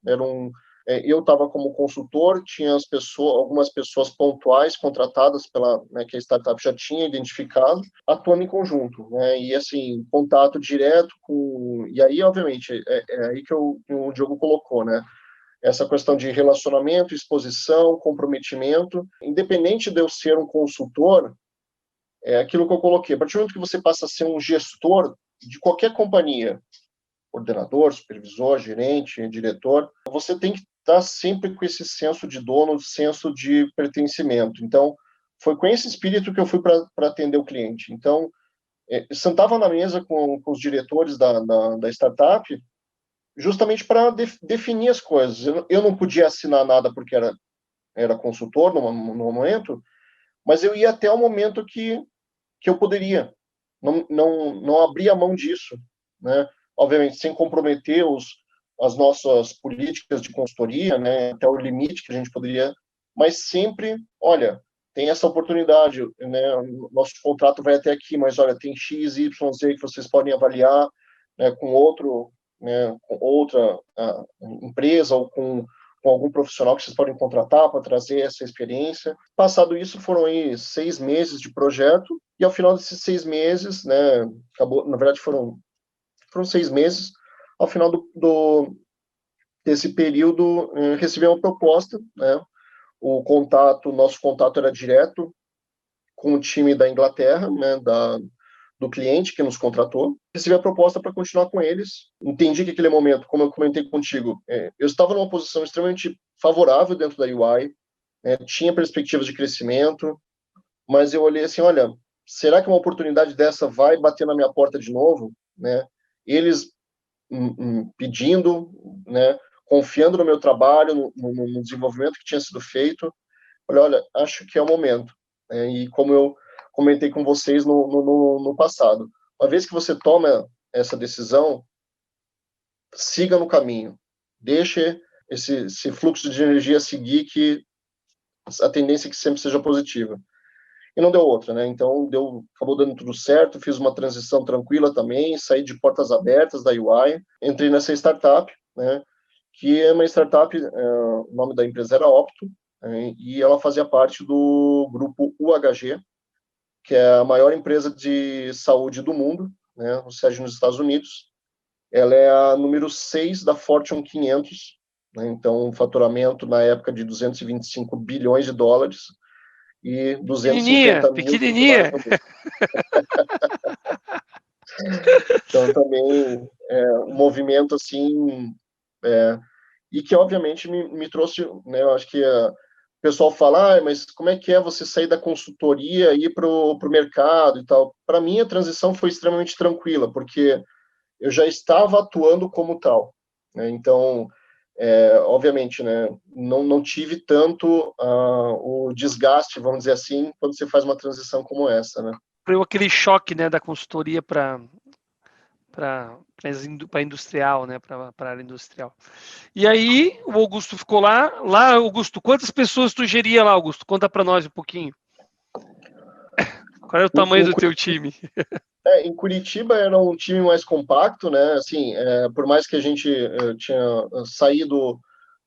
Eu estava como consultor, tinha algumas pessoas pontuais contratadas né, que a startup já tinha identificado, atuando em conjunto, né? E assim, contato direto com. E aí, obviamente, é aí que o Diogo colocou, né? Essa questão de relacionamento, exposição, comprometimento, independente de eu ser um consultor, é aquilo que eu coloquei. A partir do momento que você passa a ser um gestor de qualquer companhia, coordenador, supervisor, gerente, diretor, você tem que estar sempre com esse senso de dono, senso de pertencimento. Então, foi com esse espírito que eu fui para atender o cliente. Então, eu sentava na mesa com os diretores da startup, justamente para definir as coisas. Eu não podia assinar nada porque era consultor no momento, mas eu ia até o momento que eu poderia. Não abrir a mão disso, né? Obviamente, sem comprometer as nossas políticas de consultoria, né? Até o limite que a gente poderia, mas sempre, olha, tem essa oportunidade, né? Nosso contrato vai até aqui, mas olha, tem X, Y, Z que vocês podem avaliar, né? Com outra empresa ou com algum profissional que vocês podem contratar para trazer essa experiência. Passado isso, foram aí 6 meses de projeto, e ao final desses 6 meses, né, acabou, na verdade foram 6 meses, ao final desse período, recebi uma proposta, né, nosso contato era direto com o time da Inglaterra, né, do cliente que nos contratou, recebi a proposta para continuar com eles. Entendi que aquele momento, como eu comentei contigo, eu estava numa posição extremamente favorável dentro da UI, tinha perspectivas de crescimento, mas eu olhei assim, olha, será que uma oportunidade dessa vai bater na minha porta de novo, né? Eles pedindo, né, confiando no meu trabalho, no desenvolvimento que tinha sido feito. Olha, acho que é o momento. E como eu comentei com vocês no passado, uma vez que você toma essa decisão, siga no caminho. Deixe esse fluxo de energia seguir, que a tendência é que sempre seja positiva. E não deu outra, né? Então, acabou dando tudo certo, fiz uma transição tranquila também, saí de portas abertas da UI, entrei nessa startup, né? Que é uma startup, o nome da empresa era Opto, e ela fazia parte do grupo UHG, que é a maior empresa de saúde do mundo, né? Sede nos Estados Unidos. Ela é a número 6 da Fortune 500, né? Então, um faturamento na época de 225 bilhões de dólares, e 250 mil Pequenininha. funcionários no mundo. Então, também um movimento assim, e que obviamente me trouxe, né, eu acho que o pessoal fala, mas como é que é você sair da consultoria e ir para o mercado e tal? Para mim, a transição foi extremamente tranquila, porque eu já estava atuando como tal, né? Então, obviamente, né, não tive tanto o desgaste, vamos dizer assim, quando você faz uma transição como essa, né? Foi aquele choque, né, da consultoria para industrial, né, para a área industrial. E aí o Augusto ficou lá. Lá, Augusto, quantas pessoas tu geria lá, Augusto? Conta para nós um pouquinho. Qual era o tamanho do teu time? Em Curitiba era um time mais compacto, né? Assim, por mais que a gente tinha saído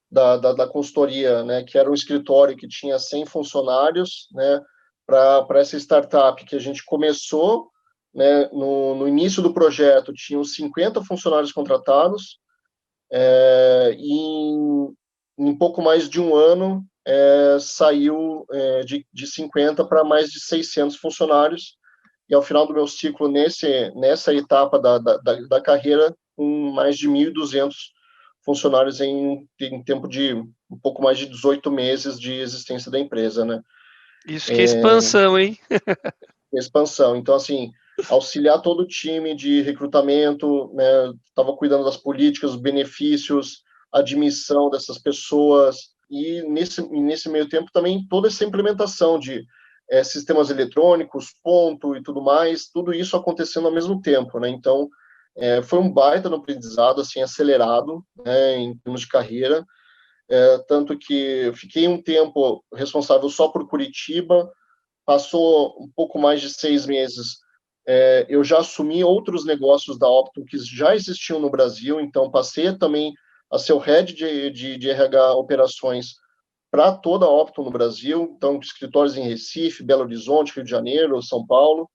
da consultoria, né, que era um escritório que tinha 100 funcionários, né, para essa startup que a gente começou, né, no início do projeto, tinham 50 funcionários contratados, e em pouco mais de um ano saiu de 50 para mais de 600 funcionários, e ao final do meu ciclo, nessa etapa da carreira, com mais de 1.200 funcionários em tempo de um pouco mais de 18 meses de existência da empresa, né? Isso que é expansão, hein? Expansão. Então, assim, auxiliar todo o time de recrutamento, né? Estava cuidando das políticas, dos benefícios, admissão dessas pessoas, e nesse meio tempo também toda essa implementação de sistemas eletrônicos, ponto e tudo mais, tudo isso acontecendo ao mesmo tempo, né? Então, foi um baita no aprendizado, assim, acelerado, né, em termos de carreira, tanto que eu fiquei um tempo responsável só por Curitiba, passou um pouco mais de 6 meses, eu já assumi outros negócios da Optum que já existiam no Brasil, então passei também a ser o head de RH operações para toda a Optum no Brasil, então escritórios em Recife, Belo Horizonte, Rio de Janeiro, São Paulo.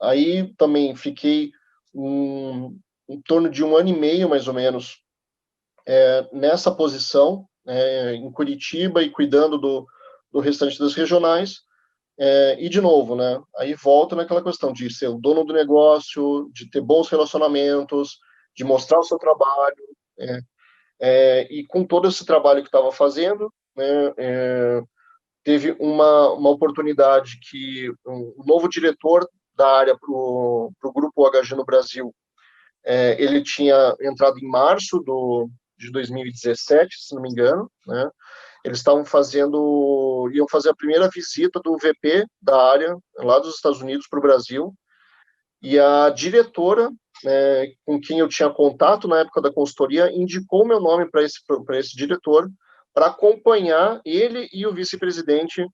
Aí também fiquei em torno de 1 ano e meio, mais ou menos, nessa posição, em Curitiba e cuidando do restante das regionais. E, de novo, né, aí volta naquela questão de ser o dono do negócio, de ter bons relacionamentos, de mostrar o seu trabalho. E com todo esse trabalho que estava fazendo, né, teve uma oportunidade que um novo diretor da área para o Grupo HG no Brasil, ele tinha entrado em março de 2017, se não me engano, né? Eles iam fazer a primeira visita do VP da área, lá dos Estados Unidos para o Brasil, e a diretora, com quem eu tinha contato na época da consultoria, indicou meu nome para esse diretor, para acompanhar ele e o vice-presidente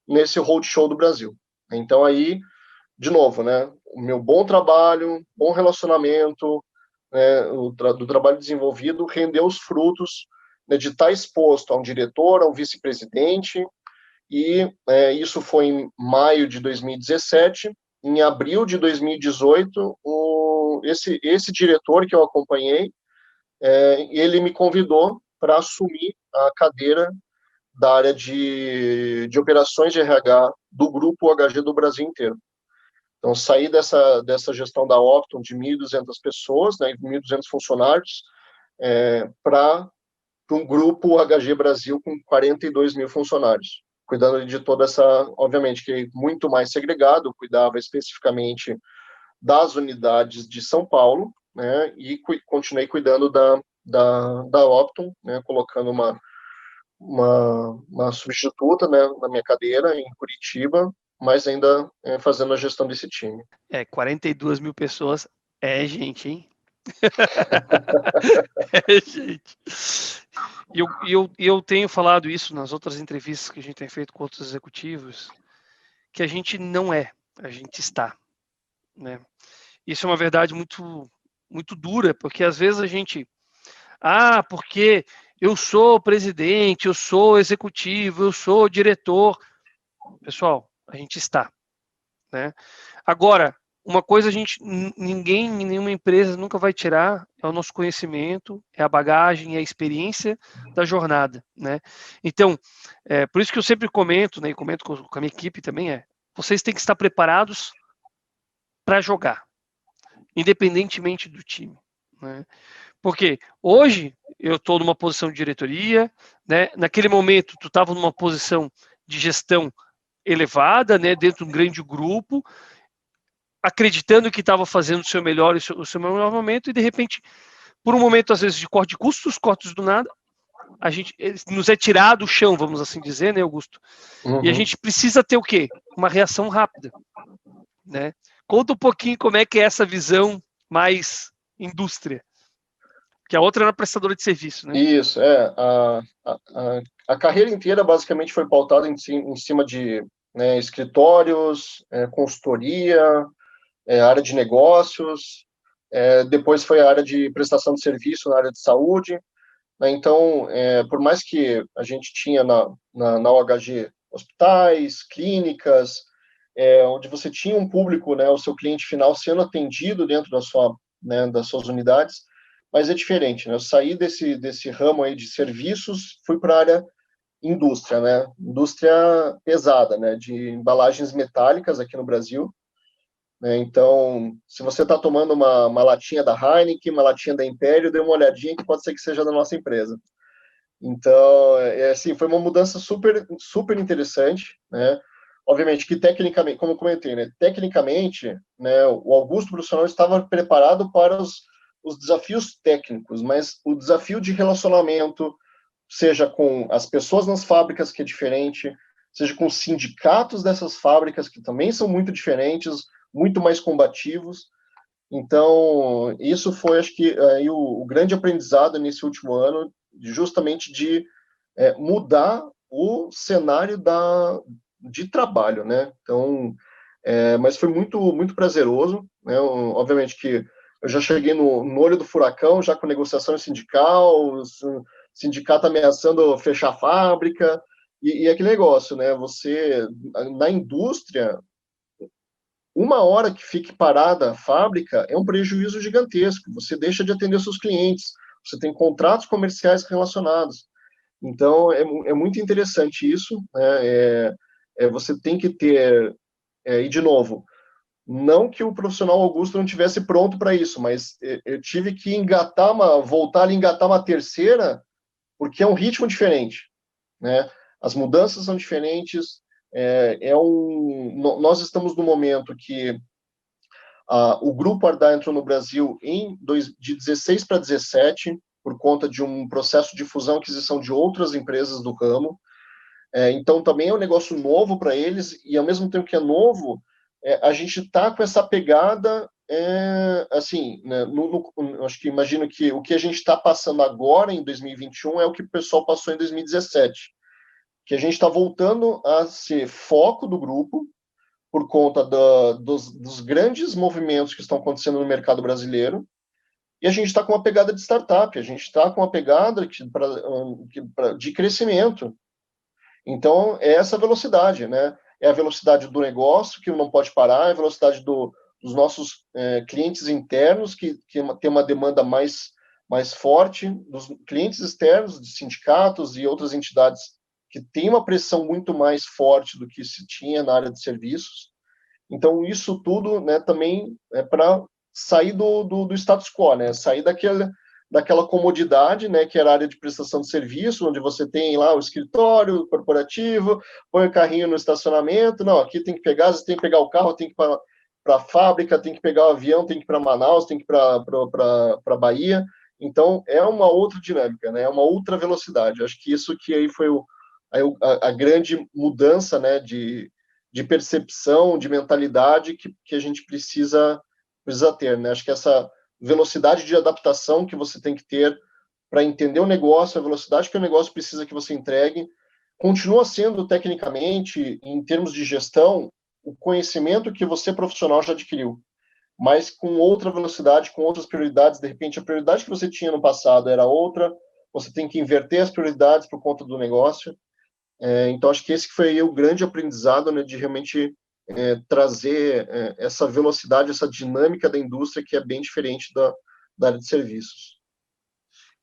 nesse roadshow do Brasil. Então, aí, de novo, né, o meu bom trabalho, bom relacionamento, né, do trabalho desenvolvido, rendeu os frutos, né, de estar exposto a um diretor, a um vice-presidente, e isso foi em maio de 2017. Em abril de 2018, esse diretor que eu acompanhei, ele me convidou para assumir a cadeira da área de operações de RH do Grupo HG do Brasil inteiro. Então, saí dessa gestão da Optum de 1.200 pessoas, né, 1.200 funcionários, para um grupo HG Brasil com 42 mil funcionários, cuidando de toda essa, obviamente, que é muito mais segregado, cuidava especificamente das unidades de São Paulo, né, e continuei cuidando da Optum, né, colocando uma substituta, né, na minha cadeira em Curitiba, mas ainda fazendo a gestão desse time. 42 mil pessoas é gente, hein? É gente. Eu tenho falado isso nas outras entrevistas que a gente tem feito com outros executivos, que a gente não é, a gente está, né? Isso é uma verdade muito, muito dura, porque às vezes a gente, porque eu sou presidente, eu sou executivo, eu sou diretor. Pessoal, a gente está, né? Agora, uma coisa ninguém, nenhuma empresa nunca vai tirar é o nosso conhecimento, é a bagagem, é a experiência da jornada, né? Então, por isso que eu sempre comento, né, e comento com a minha equipe também, vocês têm que estar preparados para jogar, independentemente do time, né? Porque hoje eu estou numa posição de diretoria, né? Naquele momento tu estava numa posição de gestão elevada, né, dentro de um grande grupo, acreditando que estava fazendo o seu melhor, o seu melhor momento, e de repente, por um momento, às vezes, de corte de custos, cortes do nada, a gente nos é tirado do chão, vamos assim dizer, né, Augusto? E a gente precisa ter o quê? Uma reação rápida, né? Conta um pouquinho como é que é essa visão mais indústria, que a outra era prestadora de serviço, né? Isso, a carreira inteira basicamente foi pautada em cima de, né, escritórios, consultoria, área de negócios, depois foi a área de prestação de serviço na área de saúde, né? Então, por mais que a gente tinha na OHG hospitais, clínicas, onde você tinha um público, né, o seu cliente final sendo atendido dentro das suas unidades, mas é diferente, né? Eu saí desse ramo aí de serviços, fui para a área indústria, né? Indústria pesada, né? De embalagens metálicas aqui no Brasil, né? Então, se você está tomando uma latinha da Heineken, uma latinha da Império, dê uma olhadinha que pode ser que seja da nossa empresa. Então, assim, foi uma mudança super, super interessante, né? Obviamente que tecnicamente, como eu comentei, né? Tecnicamente, né? O Augusto profissional estava preparado para os desafios técnicos, mas o desafio de relacionamento, seja com as pessoas nas fábricas, que é diferente, seja com os sindicatos dessas fábricas, que também são muito diferentes, muito mais combativos. Então, isso foi, acho que, aí o grande aprendizado nesse último ano, justamente de mudar o cenário de trabalho, né? Então, mas foi muito, muito prazeroso, né? Obviamente que eu já cheguei no olho do furacão, já com negociação sindical, o sindicato ameaçando fechar a fábrica, e aquele negócio, né? Você, na indústria, uma hora que fique parada a fábrica é um prejuízo gigantesco. Você deixa de atender seus clientes, você tem contratos comerciais relacionados. Então, é muito interessante isso, né? Você tem que ter, e de novo, não que o profissional Augusto não tivesse pronto para isso, mas eu tive que voltar a engatar uma terceira, porque é um ritmo diferente, né? As mudanças são diferentes. Nós estamos no momento que o Grupo Ardagh entrou no Brasil de 16 para 17, por conta de um processo de fusão e aquisição de outras empresas do ramo. Então, também é um negócio novo para eles, e ao mesmo tempo que é novo, a gente está com essa pegada, assim, né, acho que imagino que o que a gente está passando agora em 2021 é o que o pessoal passou em 2017, que a gente está voltando a ser foco do grupo, por conta dos grandes movimentos que estão acontecendo no mercado brasileiro, e a gente está com uma pegada de startup, a gente está com uma pegada de crescimento. Então, é essa velocidade, né? É a velocidade do negócio, que não pode parar, é a velocidade dos nossos clientes internos, que tem uma demanda mais forte, dos clientes externos, de sindicatos e outras entidades que têm uma pressão muito mais forte do que se tinha na área de serviços. Então, isso tudo, né, também é para sair do status quo, né, sair daquela comodidade, né, que era a área de prestação de serviço, onde você tem lá o escritório corporativo, põe o carrinho no estacionamento, não, aqui tem que pegar, você tem que pegar o carro, tem que ir para a fábrica, tem que pegar o avião, tem que ir para Manaus, tem que ir para Bahia. Então, é uma outra dinâmica, né, é uma outra velocidade. Acho que isso que aí foi a grande mudança, né, de percepção, de mentalidade que a gente precisa ter, né? Acho que essa velocidade de adaptação que você tem que ter para entender o negócio, a velocidade que o negócio precisa que você entregue, continua sendo tecnicamente, em termos de gestão, o conhecimento que você profissional já adquiriu, mas com outra velocidade, com outras prioridades. De repente, a prioridade que você tinha no passado era outra, você tem que inverter as prioridades por conta do negócio. Então, acho que esse foi o grande aprendizado, né, de realmente trazer essa velocidade, essa dinâmica da indústria que é bem diferente da área de serviços.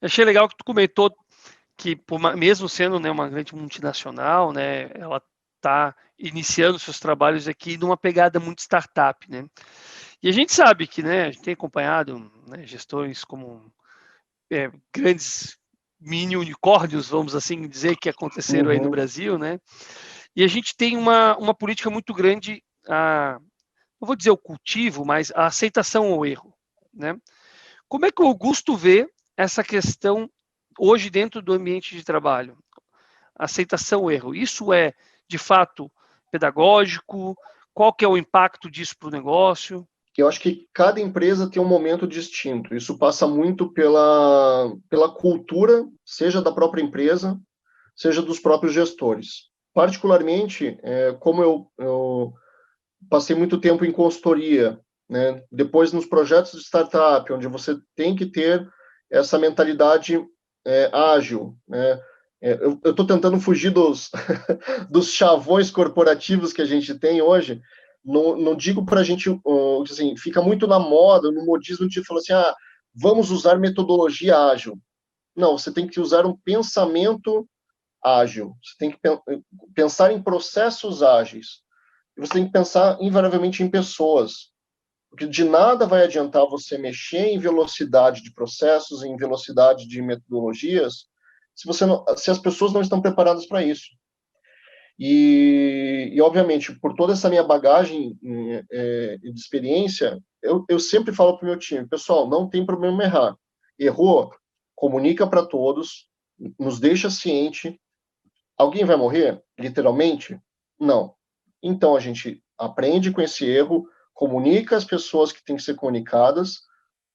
Achei legal que tu comentou que, mesmo sendo, né, uma grande multinacional, né, ela está iniciando seus trabalhos aqui numa pegada muito startup, né? E a gente sabe que, né, a gente tem acompanhado, né, gestores como grandes mini unicórnios, vamos assim dizer, que aconteceram aí no Brasil, né? E a gente tem uma política muito grande, não vou dizer o cultivo, mas a aceitação ao erro, né? Como é que o Augusto vê essa questão hoje dentro do ambiente de trabalho? Aceitação ao erro. Isso é, de fato, pedagógico? Qual que é o impacto disso para o negócio? Eu acho que cada empresa tem um momento distinto. Isso passa muito pela cultura, seja da própria empresa, seja dos próprios gestores. Particularmente, como eu passei muito tempo em consultoria, né? Depois nos projetos de startup, onde você tem que ter essa mentalidade ágil, né? Eu estou tentando fugir dos chavões corporativos que a gente tem hoje. Não digo para a gente, assim, fica muito na moda, no modismo de falar assim, vamos usar metodologia ágil. Não, você tem que usar um pensamento ágil. Você tem que pensar em processos ágeis. E você tem que pensar invariavelmente em pessoas. Porque de nada vai adiantar você mexer em velocidade de processos, em velocidade de metodologias, se as pessoas não estão preparadas para isso. E, obviamente, por toda essa minha bagagem de experiência, eu sempre falo para o meu time, pessoal, não tem problema errar. Errou, comunica para todos, nos deixa ciente. Alguém vai morrer, literalmente? Não. Então, a gente aprende com esse erro, comunica as pessoas que têm que ser comunicadas,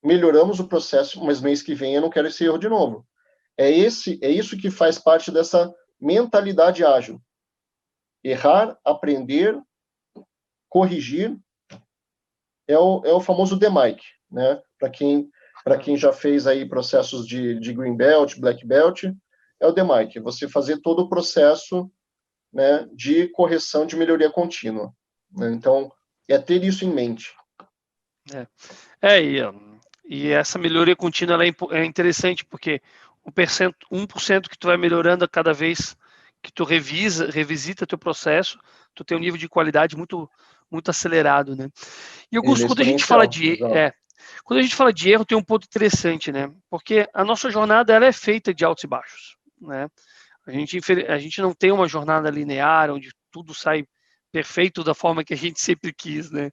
melhoramos o processo, mas mês que vem eu não quero esse erro de novo. É isso que faz parte dessa mentalidade ágil. Errar, aprender, corrigir, é o famoso DMAIC, né? Para quem já fez aí processos de Green Belt, Black Belt, é o DMAIC, você fazer todo o processo, né, de correção de melhoria contínua. Né? Então, é ter isso em mente. E essa melhoria contínua ela é interessante, porque 1% que tu vai melhorando a cada vez que tu revisita teu processo, tu tem um nível de qualidade muito, muito acelerado, né? E Augusto, quando a gente fala de erro, tem um ponto interessante, né? Porque a nossa jornada ela é feita de altos e baixos, né? A gente não tem uma jornada linear onde tudo sai perfeito da forma que a gente sempre quis, né?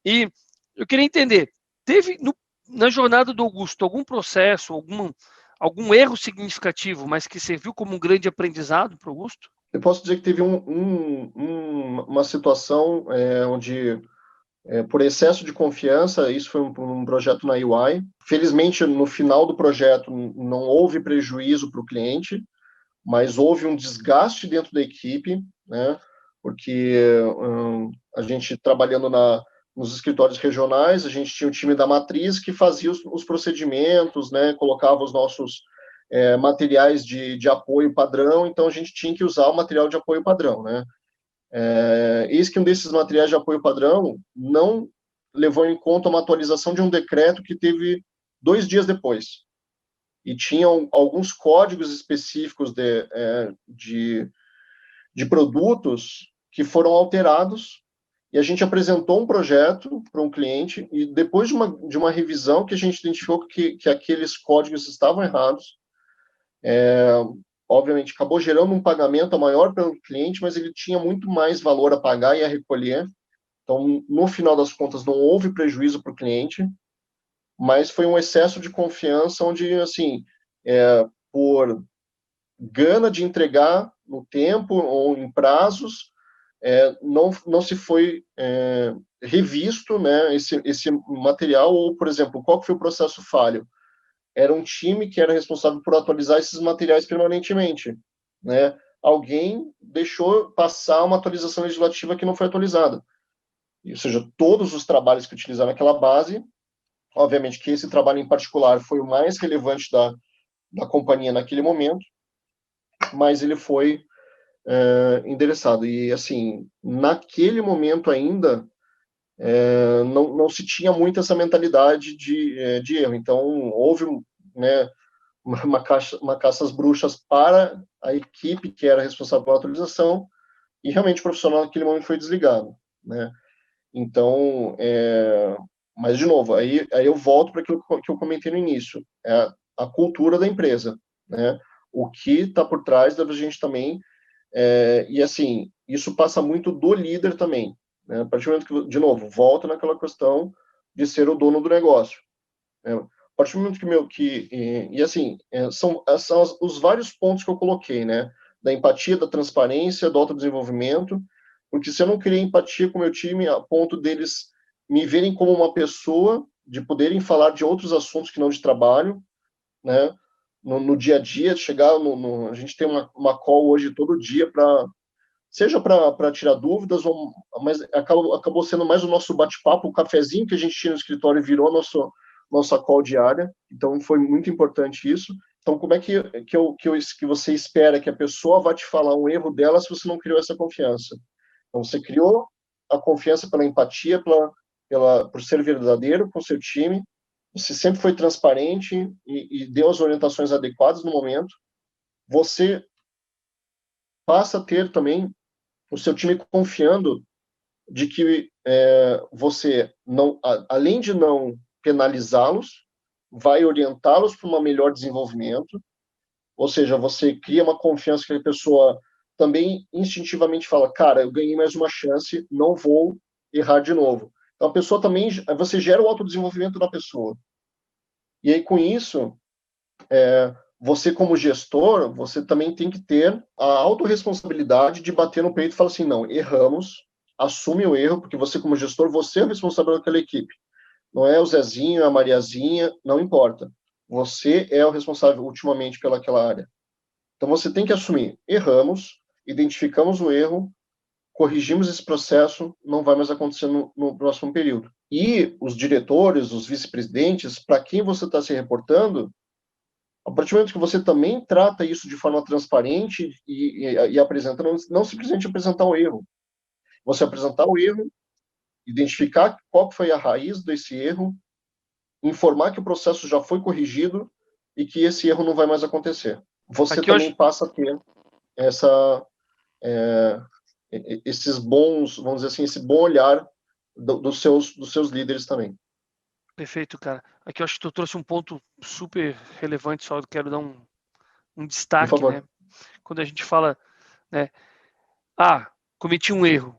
E eu queria entender, teve na jornada do Augusto algum processo, algum erro significativo, mas que serviu como um grande aprendizado para o Augusto? Eu posso dizer que teve uma situação onde, por excesso de confiança, isso foi um projeto na UI. Felizmente, no final do projeto, não houve prejuízo para o cliente, mas houve um desgaste dentro da equipe, né? Porque a gente trabalhando nos escritórios regionais, a gente tinha o time da matriz que fazia os procedimentos, né? Colocava os nossos materiais de apoio padrão, então a gente tinha que usar o material de apoio padrão, né? Eis que um desses materiais de apoio padrão não levou em conta uma atualização de um decreto que teve 2 dias depois. E tinham alguns códigos específicos de produtos que foram alterados, e a gente apresentou um projeto para um cliente, e depois de uma revisão que a gente identificou que aqueles códigos estavam errados, obviamente acabou gerando um pagamento maior para o cliente, mas ele tinha muito mais valor a pagar e a recolher. Então, no final das contas, não houve prejuízo para o cliente, mas foi um excesso de confiança onde, assim, por gana de entregar no tempo ou em prazos, não se foi revisto, né, esse material, ou, por exemplo, qual que foi o processo falho? Era um time que era responsável por atualizar esses materiais permanentemente, né? Alguém deixou passar uma atualização legislativa que não foi atualizada. Ou seja, todos os trabalhos que utilizaram aquela base, obviamente que esse trabalho em particular foi o mais relevante da companhia naquele momento, mas ele foi endereçado. E, assim, naquele momento ainda, não se tinha muito essa mentalidade de erro. Então, houve, né, uma caça às bruxas para a equipe que era responsável pela atualização, e realmente o profissional naquele momento foi desligado, né? Então, mas, de novo, aí eu volto para aquilo que eu comentei no início, a cultura da empresa, né? O que está por trás da gente também, e assim, isso passa muito do líder também, né? A partir do momento que, de novo, volta naquela questão de ser o dono do negócio, né? A partir do momento e assim, são os vários pontos que eu coloquei, né? Da empatia, da transparência, do autodesenvolvimento, porque se eu não criei empatia com o meu time a ponto deles me verem como uma pessoa, de poderem falar de outros assuntos que não de trabalho, né? No dia a dia, chegar a gente tem uma call hoje todo dia seja para tirar dúvidas, mas acabou sendo mais o nosso bate-papo, o cafezinho que a gente tinha no escritório virou nossa call diária, então foi muito importante isso. Então, como é que você espera que a pessoa vá te falar um erro dela se você não criou essa confiança? Então, você criou a confiança pela empatia, por ser verdadeiro com o seu time, você sempre foi transparente e deu as orientações adequadas no momento, você passa a ter também o seu time confiando de que você, não, além de não penalizá-los, vai orientá-los para um melhor desenvolvimento, ou seja, você cria uma confiança que a pessoa também instintivamente fala, cara, eu ganhei mais uma chance, não vou errar de novo. Então, a pessoa também, você gera o autodesenvolvimento da pessoa. E aí, com isso, você como gestor, você também tem que ter a autorresponsabilidade de bater no peito e falar assim, não, erramos, assume o erro, porque você como gestor, você é o responsável daquela equipe. Não é o Zezinho, a Mariazinha, não importa. Você é o responsável ultimamente pelaquela área. Então você tem que assumir, erramos, identificamos o erro, corrigimos esse processo, não vai mais acontecer no próximo período. E os diretores, os vice-presidentes, para quem você está se reportando, a partir do momento que você também trata isso de forma transparente e apresenta, não simplesmente apresentar o erro. Você apresentar o erro, identificar qual foi a raiz desse erro, informar que o processo já foi corrigido e que esse erro não vai mais acontecer. Você Aqui também passa a ter esses bons, vamos dizer assim, esse bom olhar dos seus líderes também. Perfeito, cara. Aqui eu acho que tu trouxe um ponto super relevante, só quero dar um destaque, né? Quando a gente fala, né? Cometi um erro.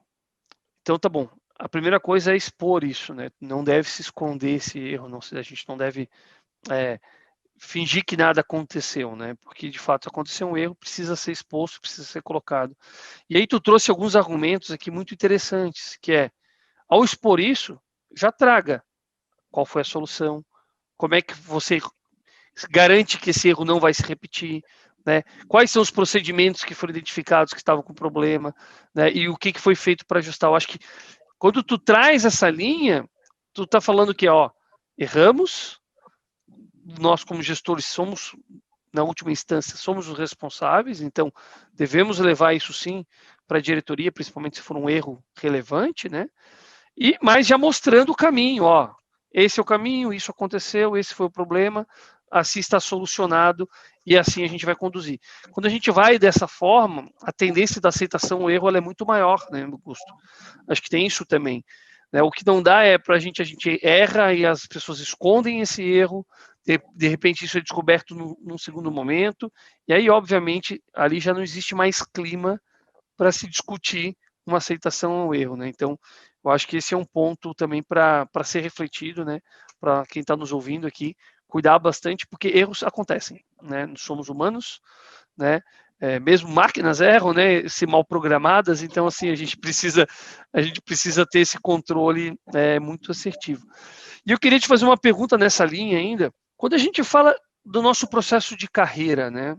Então tá bom. A primeira coisa é expor isso, né? Não deve se esconder esse erro, a gente não deve fingir que nada aconteceu, né? Porque de fato aconteceu um erro, precisa ser exposto, precisa ser colocado. E aí tu trouxe alguns argumentos aqui muito interessantes, que ao expor isso, já traga qual foi a solução, como é que você garante que esse erro não vai se repetir, né? Quais são os procedimentos que foram identificados que estavam com problema, né? E o que foi feito para ajustar. Eu acho que quando tu traz essa linha, tu está falando que, erramos, nós como gestores somos, na última instância, somos os responsáveis, então devemos levar isso sim para a diretoria, principalmente se for um erro relevante, né? Mas já mostrando o caminho, esse é o caminho, isso aconteceu, esse foi o problema, assim está solucionado e assim a gente vai conduzir. Quando a gente vai dessa forma, a tendência da aceitação ao erro ela é muito maior, né, Augusto? Acho que tem isso também. Né? O que não dá é para a gente erra e as pessoas escondem esse erro, de repente isso é descoberto num segundo momento, e aí, obviamente, ali já não existe mais clima para se discutir uma aceitação ao erro, né? Então, eu acho que esse é um ponto também para ser refletido, né? Para quem está nos ouvindo aqui, cuidar bastante, porque erros acontecem, né? Nós somos humanos, né? Mesmo máquinas erram, né? Se mal programadas, então assim a gente precisa ter esse controle muito assertivo. E eu queria te fazer uma pergunta nessa linha ainda. Quando a gente fala do nosso processo de carreira, né?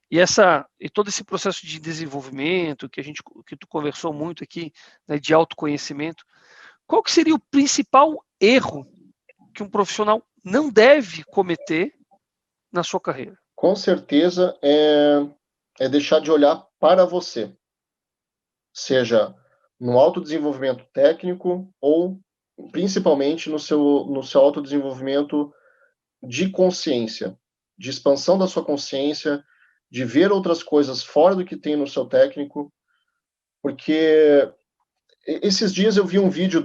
E todo esse processo de desenvolvimento que tu conversou muito aqui, né, de autoconhecimento, qual que seria o principal erro que um profissional não deve cometer na sua carreira? Com certeza é deixar de olhar para você, seja no autodesenvolvimento técnico ou principalmente no seu autodesenvolvimento de consciência, de expansão da sua consciência, de ver outras coisas fora do que tem no seu técnico, porque esses dias eu vi um vídeo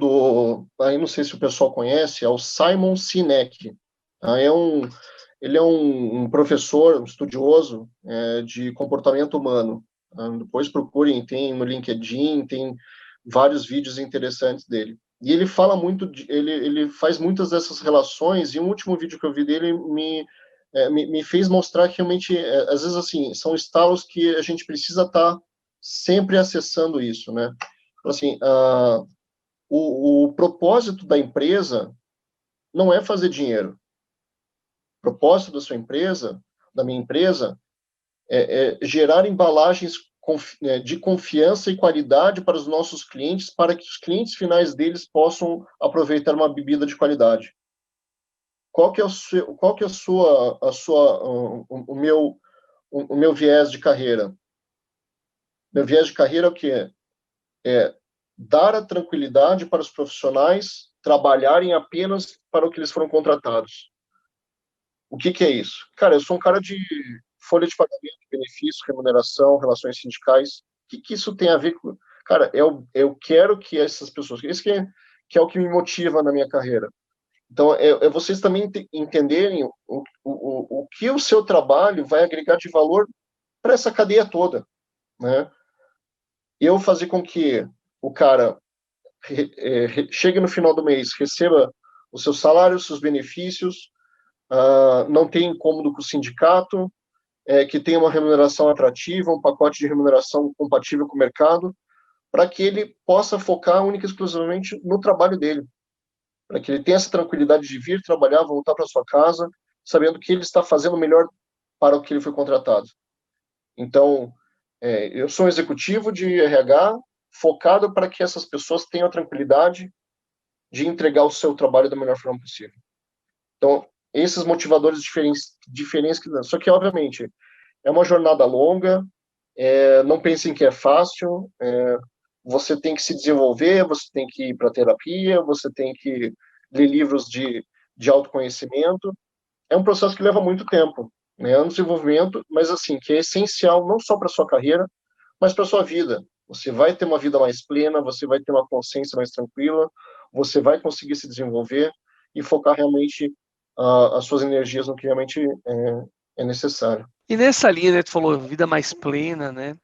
aí não sei se o pessoal conhece, é o Simon Sinek. Ele é um professor, um estudioso de comportamento humano. Depois procurem, tem no LinkedIn, tem vários vídeos interessantes dele. E ele fala muito, ele faz muitas dessas relações, e o último vídeo que eu vi dele me fez mostrar que realmente, às vezes, assim, são estalos que a gente precisa estar sempre acessando isso, né? Assim, o propósito da empresa não é fazer dinheiro. O propósito da sua empresa, da minha empresa, é gerar embalagens de confiança e qualidade para os nossos clientes, para que os clientes finais deles possam aproveitar uma bebida de qualidade. Qual que é o meu viés de carreira? Meu viés de carreira é o quê? É dar a tranquilidade para os profissionais trabalharem apenas para o que eles foram contratados. O que é isso? Cara, eu sou um cara de folha de pagamento, benefício, remuneração, relações sindicais. O que isso tem a ver com... Cara, eu quero que essas pessoas... Isso que é o que me motiva na minha carreira. Então, vocês também entenderem o que o seu trabalho vai agregar de valor para essa cadeia toda, né? Eu fazer com que o cara chegue no final do mês, receba o seu salário, os seus benefícios, não tenha incômodo com o sindicato, que tenha uma remuneração atrativa, um pacote de remuneração compatível com o mercado, para que ele possa focar única e exclusivamente no trabalho dele, para que ele tenha essa tranquilidade de vir trabalhar, voltar para sua casa, sabendo que ele está fazendo o melhor para o que ele foi contratado. Então, eu sou um executivo de RH focado para que essas pessoas tenham a tranquilidade de entregar o seu trabalho da melhor forma possível. Então, esses motivadores diferentes que dão. Só que, obviamente, é uma jornada longa, não pensem que é fácil, você tem que se desenvolver, você tem que ir para terapia, você tem que ler livros de autoconhecimento. É um processo que leva muito tempo, né? É um desenvolvimento, mas assim, que é essencial não só para sua carreira, mas para sua vida. Você vai ter uma vida mais plena, você vai ter uma consciência mais tranquila, você vai conseguir se desenvolver e focar realmente as suas energias no que realmente é necessário. E nessa linha, né, tu falou vida mais plena, né?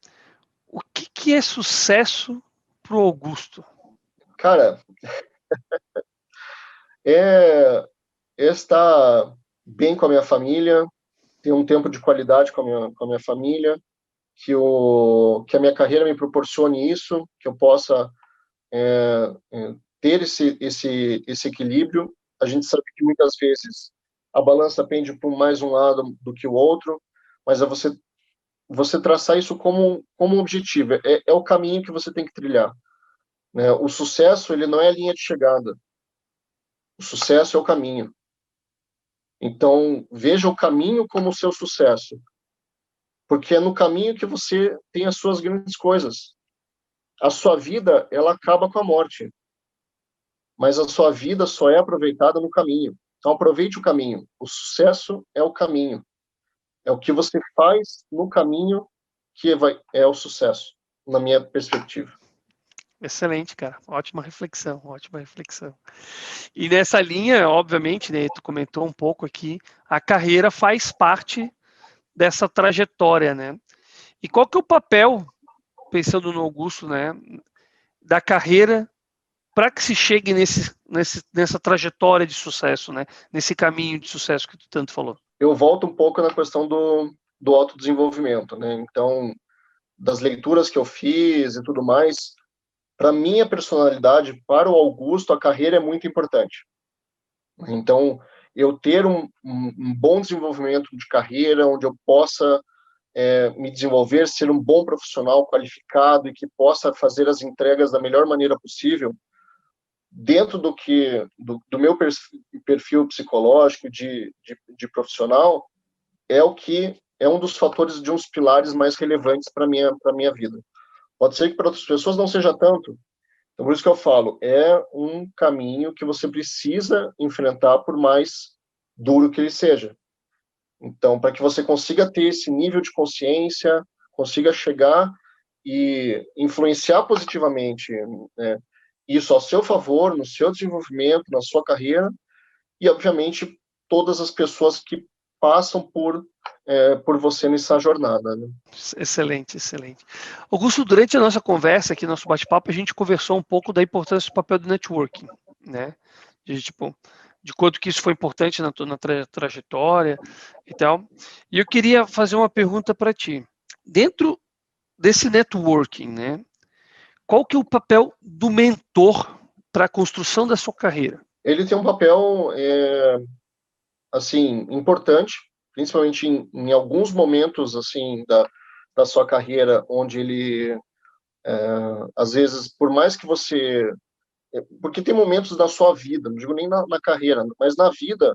O que é sucesso para o Augusto? Cara, é estar bem com a minha família, ter um tempo de qualidade com a minha família, que a minha carreira me proporcione isso, que eu possa ter esse equilíbrio. A gente sabe que muitas vezes a balança pende para mais um lado do que o outro, mas é você traçar isso como um objetivo, é o caminho que você tem que trilhar, né? O sucesso, ele não é a linha de chegada, o sucesso é o caminho. Então, veja o caminho como o seu sucesso, porque é no caminho que você tem as suas grandes coisas. A sua vida, ela acaba com a morte, mas a sua vida só é aproveitada no caminho. Então, aproveite o caminho. O sucesso é o caminho. É o que você faz no caminho que é o sucesso, na minha perspectiva. Excelente, cara. Ótima reflexão, ótima reflexão. E nessa linha, obviamente, né, tu comentou um pouco aqui, a carreira faz parte dessa trajetória, né? E qual que é o papel, pensando no Augusto, né, da carreira para que se chegue nessa trajetória de sucesso, né? Nesse caminho de sucesso que tu tanto falou? Eu volto um pouco na questão do autodesenvolvimento, né? Então, das leituras que eu fiz e tudo mais, para minha personalidade, para o Augusto, a carreira é muito importante. Então, eu ter um bom desenvolvimento de carreira, onde eu possa me desenvolver, ser um bom profissional qualificado e que possa fazer as entregas da melhor maneira possível, dentro do meu perfil psicológico de profissional, é o que é um dos fatores, de uns pilares mais relevantes para minha vida. Pode ser que para outras pessoas não seja tanto. Então, por isso que eu falo, é um caminho que você precisa enfrentar, por mais duro que ele seja. Então, para que você consiga ter esse nível de consciência, consiga chegar e influenciar positivamente, né, isso ao seu favor, no seu desenvolvimento, na sua carreira, e, obviamente, todas as pessoas que passam por você nessa jornada, né? Excelente, excelente. Augusto, durante a nossa conversa aqui, nosso bate-papo, a gente conversou um pouco da importância do papel do networking, né? Tipo, de quanto que isso foi importante na tua trajetória e tal. E eu queria fazer uma pergunta para ti. Dentro desse networking, né? Qual que é o papel do mentor para a construção da sua carreira? Ele tem um papel, assim, importante, principalmente em alguns momentos, assim, da sua carreira, onde ele, às vezes, por mais que você... Porque tem momentos da sua vida, não digo nem na carreira, mas na vida,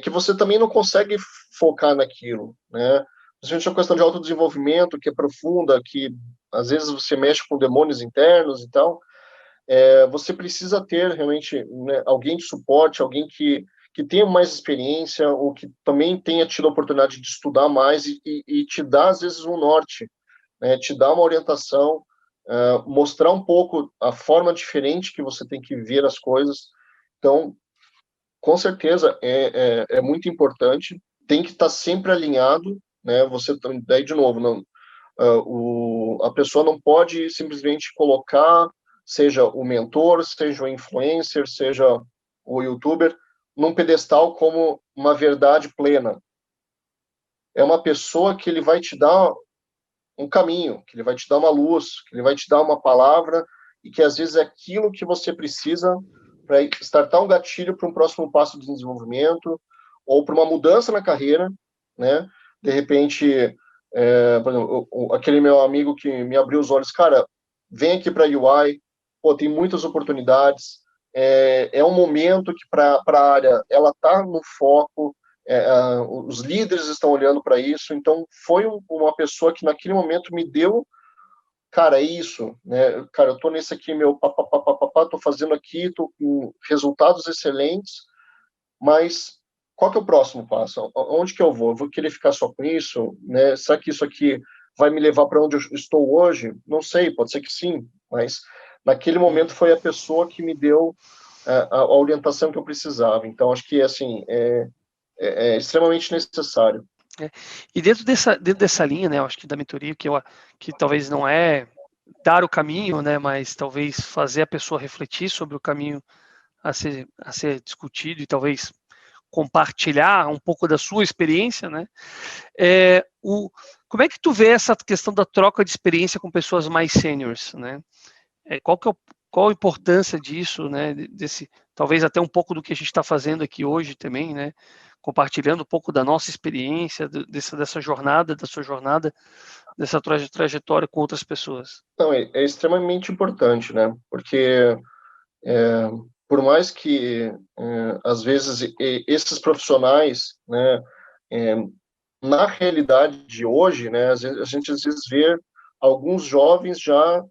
que você também não consegue focar naquilo, né? Principalmente a questão de autodesenvolvimento, que é profunda, que às vezes você mexe com demônios internos e tal, você precisa ter realmente, né, alguém de suporte, alguém que tenha mais experiência ou que também tenha tido a oportunidade de estudar mais e te dar, às vezes, um norte, né, te dar uma orientação, mostrar um pouco a forma diferente que você tem que ver as coisas. Então, com certeza, é muito importante, tem que estar sempre alinhado, né, você, daí, de novo, não, a pessoa não pode simplesmente colocar, seja o mentor, seja o influencer, seja o youtuber, num pedestal como uma verdade plena. É uma pessoa que ele vai te dar um caminho, que ele vai te dar uma luz, que ele vai te dar uma palavra, e que às vezes é aquilo que você precisa para startar um gatilho para um próximo passo de desenvolvimento, ou para uma mudança na carreira, né? De repente, por exemplo, aquele meu amigo que me abriu os olhos, cara, vem aqui para a UI, pô, tem muitas oportunidades, é um momento que para a área ela está no foco, os líderes estão olhando para isso, então foi uma pessoa que naquele momento me deu, cara, é isso, né? Cara, eu tô nesse aqui, meu papapá, tô fazendo aqui, tô com resultados excelentes, mas qual que é o próximo passo? Onde que eu vou? Eu vou querer ficar só com isso, né? Será que isso aqui vai me levar para onde eu estou hoje? Não sei, pode ser que sim, mas naquele momento foi a pessoa que me deu a orientação que eu precisava. Então, acho que, assim, é extremamente necessário. E dentro dessa linha, né, eu acho que da mentoria, que talvez não é dar o caminho, né, mas talvez fazer a pessoa refletir sobre o caminho a ser discutido e talvez compartilhar um pouco da sua experiência, né? Como é que tu vê essa questão da troca de experiência com pessoas mais seniors, né? Qual a importância disso, né? Talvez até um pouco do que a gente está fazendo aqui hoje também, né? Compartilhando um pouco da nossa experiência, dessa jornada, da sua jornada, dessa trajetória com outras pessoas. Não, é extremamente importante, né? Porque por mais que às vezes esses profissionais, né, na realidade de hoje, né, a gente às vezes vê alguns jovens já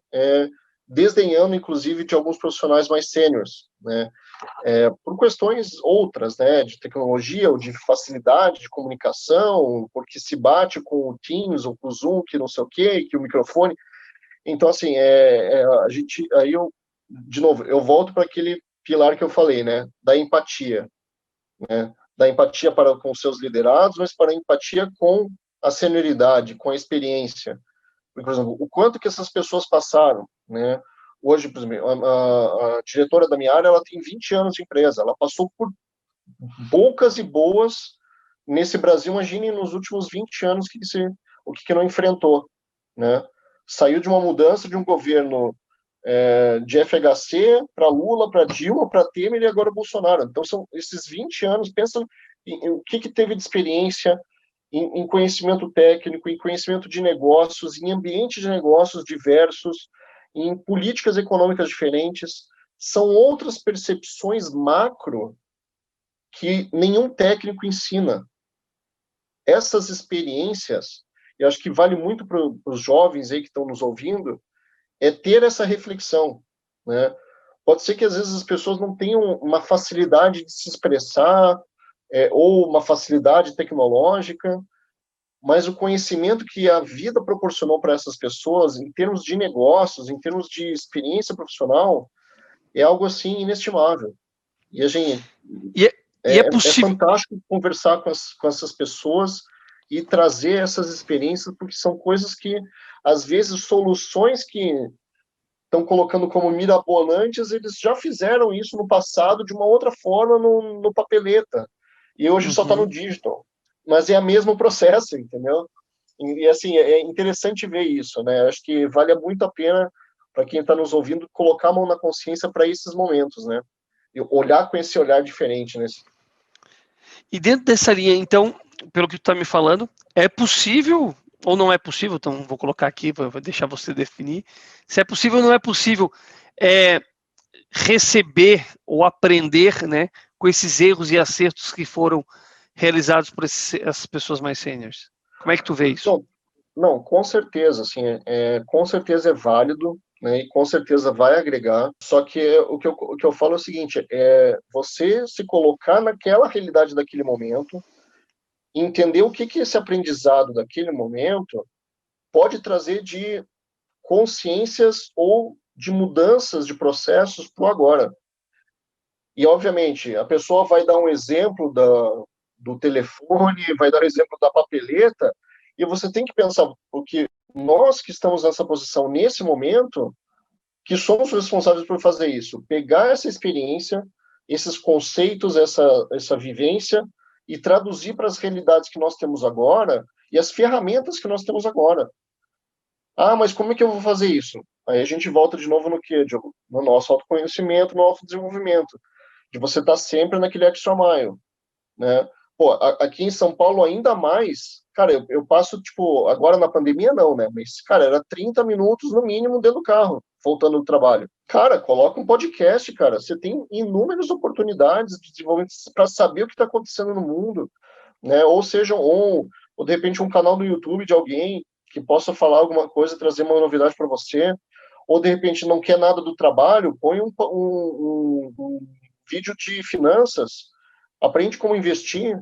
desdenhando, inclusive, de alguns profissionais mais sêniores, né? por questões outras, né, de tecnologia ou de facilidade de comunicação, porque se bate com o Teams ou com o Zoom, que não sei o quê, que o microfone. Então, assim, a gente, aí de novo, eu volto para aquele pilar que eu falei, né, da empatia, né, da empatia para com os seus liderados, mas para a empatia com a senioridade, com a experiência. Por exemplo, o quanto que essas pessoas passaram, né? Hoje, por exemplo, a diretora da minha área, ela tem 20 anos de empresa, ela passou por poucas e boas nesse Brasil, imagine nos últimos 20 anos o que não enfrentou, né? Saiu de uma mudança de um governo de FHC para Lula, para Dilma, para Temer e agora Bolsonaro. Então, são esses 20 anos, pensa em o que teve de experiência em conhecimento técnico, em conhecimento de negócios, em ambientes de negócios diversos, em políticas econômicas diferentes. São outras percepções macro que nenhum técnico ensina. Essas experiências, eu acho que vale muito para os jovens aí que estão nos ouvindo, é ter essa reflexão, né? Pode ser que às vezes as pessoas não tenham uma facilidade de se expressar, ou uma facilidade tecnológica, mas o conhecimento que a vida proporcionou para essas pessoas, em termos de negócios, em termos de experiência profissional, é algo assim inestimável. E a gente é possível. Fantástico conversar com essas pessoas e trazer essas experiências, porque são coisas que, às vezes, soluções que estão colocando como mirabolantes, eles já fizeram isso no passado de uma outra forma no papeleta. E hoje só está no digital. Mas é o mesmo processo, entendeu? E assim, é interessante ver isso, né? Acho que vale muito a pena para quem está nos ouvindo colocar a mão na consciência para esses momentos, né? E olhar com esse olhar diferente, né? E dentro dessa linha, então, pelo que tu está me falando, é possível ou não é possível? Então, vou colocar aqui, vou deixar você definir. Se é possível ou não é possível receber ou aprender, né, com esses erros e acertos que foram realizados por essas pessoas mais sêniores. Como é que tu vê isso? Não, com certeza, assim, com certeza é válido, né, e com certeza vai agregar, só que o que eu falo é o seguinte, você se colocar naquela realidade daquele momento, entender o que esse aprendizado daquele momento pode trazer de consciências ou de mudanças de processos para o agora. E, obviamente, a pessoa vai dar um exemplo do telefone, vai dar um exemplo da papeleta, e você tem que pensar, porque nós que estamos nessa posição nesse momento, que somos responsáveis por fazer isso, pegar essa experiência, esses conceitos, essa vivência, e traduzir para as realidades que nós temos agora e as ferramentas que nós temos agora. Ah, mas como é que eu vou fazer isso? Aí a gente volta de novo no quê, Diogo? No nosso autoconhecimento, no autodesenvolvimento, de você estar sempre naquele extra mile, né? Pô, aqui em São Paulo ainda mais, cara, eu passo, tipo, agora na pandemia não, né? Mas, cara, era 30 minutos no mínimo dentro do carro, voltando do trabalho. Cara, coloca um podcast, cara. Você tem inúmeras oportunidades de desenvolvimento para saber o que está acontecendo no mundo, né? Ou seja, ou de repente um canal no YouTube de alguém que possa falar alguma coisa, trazer uma novidade para você, ou de repente não quer nada do trabalho, põe um vídeo de finanças, aprende como investir,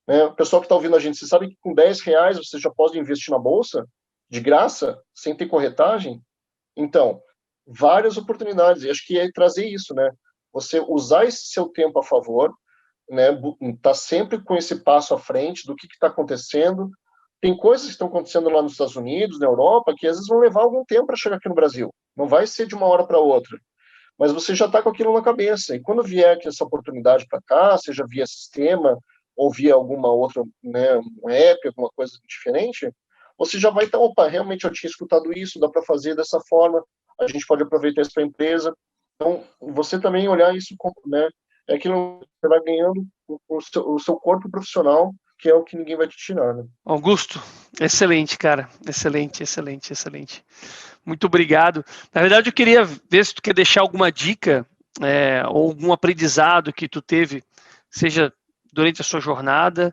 né? O pessoal que está ouvindo a gente, você sabe que com R$10 você já pode investir na bolsa, de graça, sem ter corretagem? Então, várias oportunidades, e acho que é trazer isso, né? Você usar esse seu tempo a favor, né? Tá sempre com esse passo à frente do que está acontecendo. Tem coisas que estão acontecendo lá nos Estados Unidos, na Europa, que às vezes vão levar algum tempo para chegar aqui no Brasil. Não vai ser de uma hora para outra. Mas você já está com aquilo na cabeça. E quando vier aqui essa oportunidade para cá, seja via sistema ou via alguma outra, né, um app, alguma coisa diferente, você já vai estar, opa, realmente eu tinha escutado isso, dá para fazer dessa forma, a gente pode aproveitar isso para a empresa. Então, você também olhar isso, né, é aquilo que você vai ganhando o seu corpo profissional, que é o que ninguém vai te tirar, né? Augusto, excelente, cara. Excelente, excelente, excelente. Muito obrigado. Na verdade, eu queria ver se tu quer deixar alguma dica ou algum aprendizado que tu teve, seja durante a sua jornada,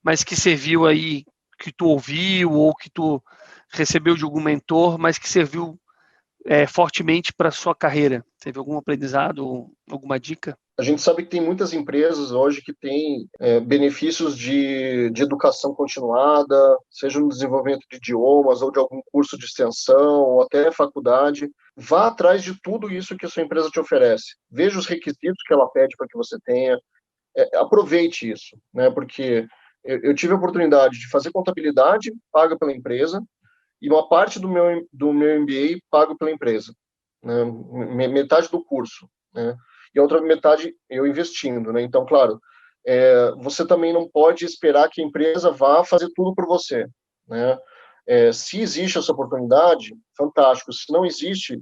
mas que serviu aí, que tu ouviu ou que tu recebeu de algum mentor, mas que serviu fortemente para a sua carreira. Teve algum aprendizado ou alguma dica? A gente sabe que tem muitas empresas hoje que têm benefícios de educação continuada, seja no desenvolvimento de idiomas ou de algum curso de extensão ou até faculdade. Vá atrás de tudo isso que a sua empresa te oferece. Veja os requisitos que ela pede para que você tenha. Aproveite isso, né? Porque eu tive a oportunidade de fazer contabilidade paga pela empresa e uma parte do meu MBA pago pela empresa, né? Metade do curso, né? E a outra metade eu investindo, né? Então, claro, você também não pode esperar que a empresa vá fazer tudo por você, né? Se existe essa oportunidade, fantástico. Se não existe,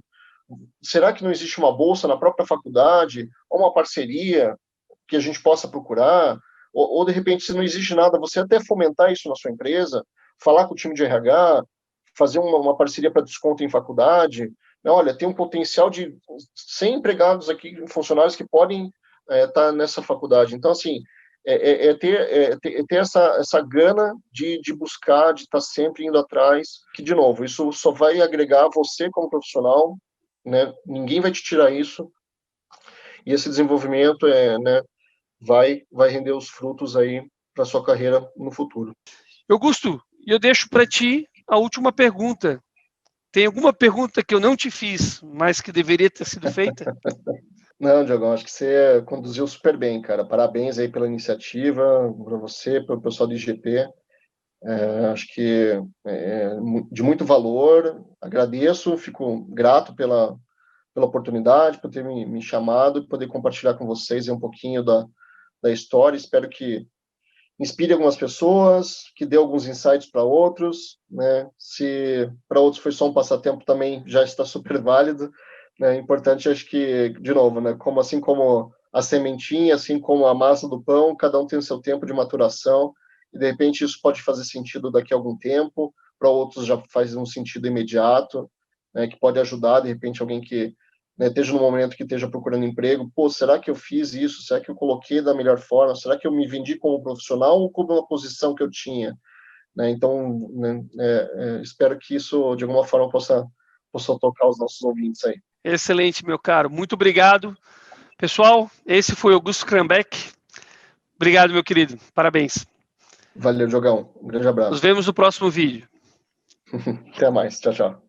será que não existe uma bolsa na própria faculdade ou uma parceria que a gente possa procurar? Ou de repente, se não existe nada, você até fomentar isso na sua empresa, falar com o time de RH, fazer uma parceria para desconto em faculdade. Olha, tem um potencial de 100 empregados aqui, funcionários que podem estar nessa faculdade. Então, assim, ter essa gana de buscar, de estar sempre indo atrás, que, de novo, isso só vai agregar você como profissional, né? Ninguém vai te tirar isso, e esse desenvolvimento né, vai render os frutos aí para sua carreira no futuro. Augusto, eu deixo para ti a última pergunta. Tem alguma pergunta que eu não te fiz, mas que deveria ter sido feita? Não, Diogão, acho que você conduziu super bem, cara. Parabéns aí pela iniciativa, para você, para o pessoal do IGP. Acho que de muito valor. Agradeço, fico grato pela oportunidade, por ter me chamado e poder compartilhar com vocês um pouquinho da história. Espero que inspire algumas pessoas, que dê alguns insights para outros, né? Se para outros foi só um passatempo, também já está super válido, né? Importante, acho que, de novo, né? Assim como a sementinha, assim como a massa do pão, cada um tem o seu tempo de maturação, e de repente isso pode fazer sentido daqui a algum tempo, para outros já faz um sentido imediato, né? Que pode ajudar, de repente, alguém que, né, esteja no momento que esteja procurando emprego. Pô, será que eu fiz isso? Será que eu coloquei da melhor forma? Será que eu me vendi como profissional ou como uma posição que eu tinha? Né? Então, né, espero que isso, de alguma forma, possa tocar os nossos ouvintes aí. Excelente, meu caro. Muito obrigado. Pessoal, esse foi Augusto Krambeck. Obrigado, meu querido. Parabéns. Valeu, Diogão. Um grande abraço. Nos vemos no próximo vídeo. Até mais. Tchau, tchau.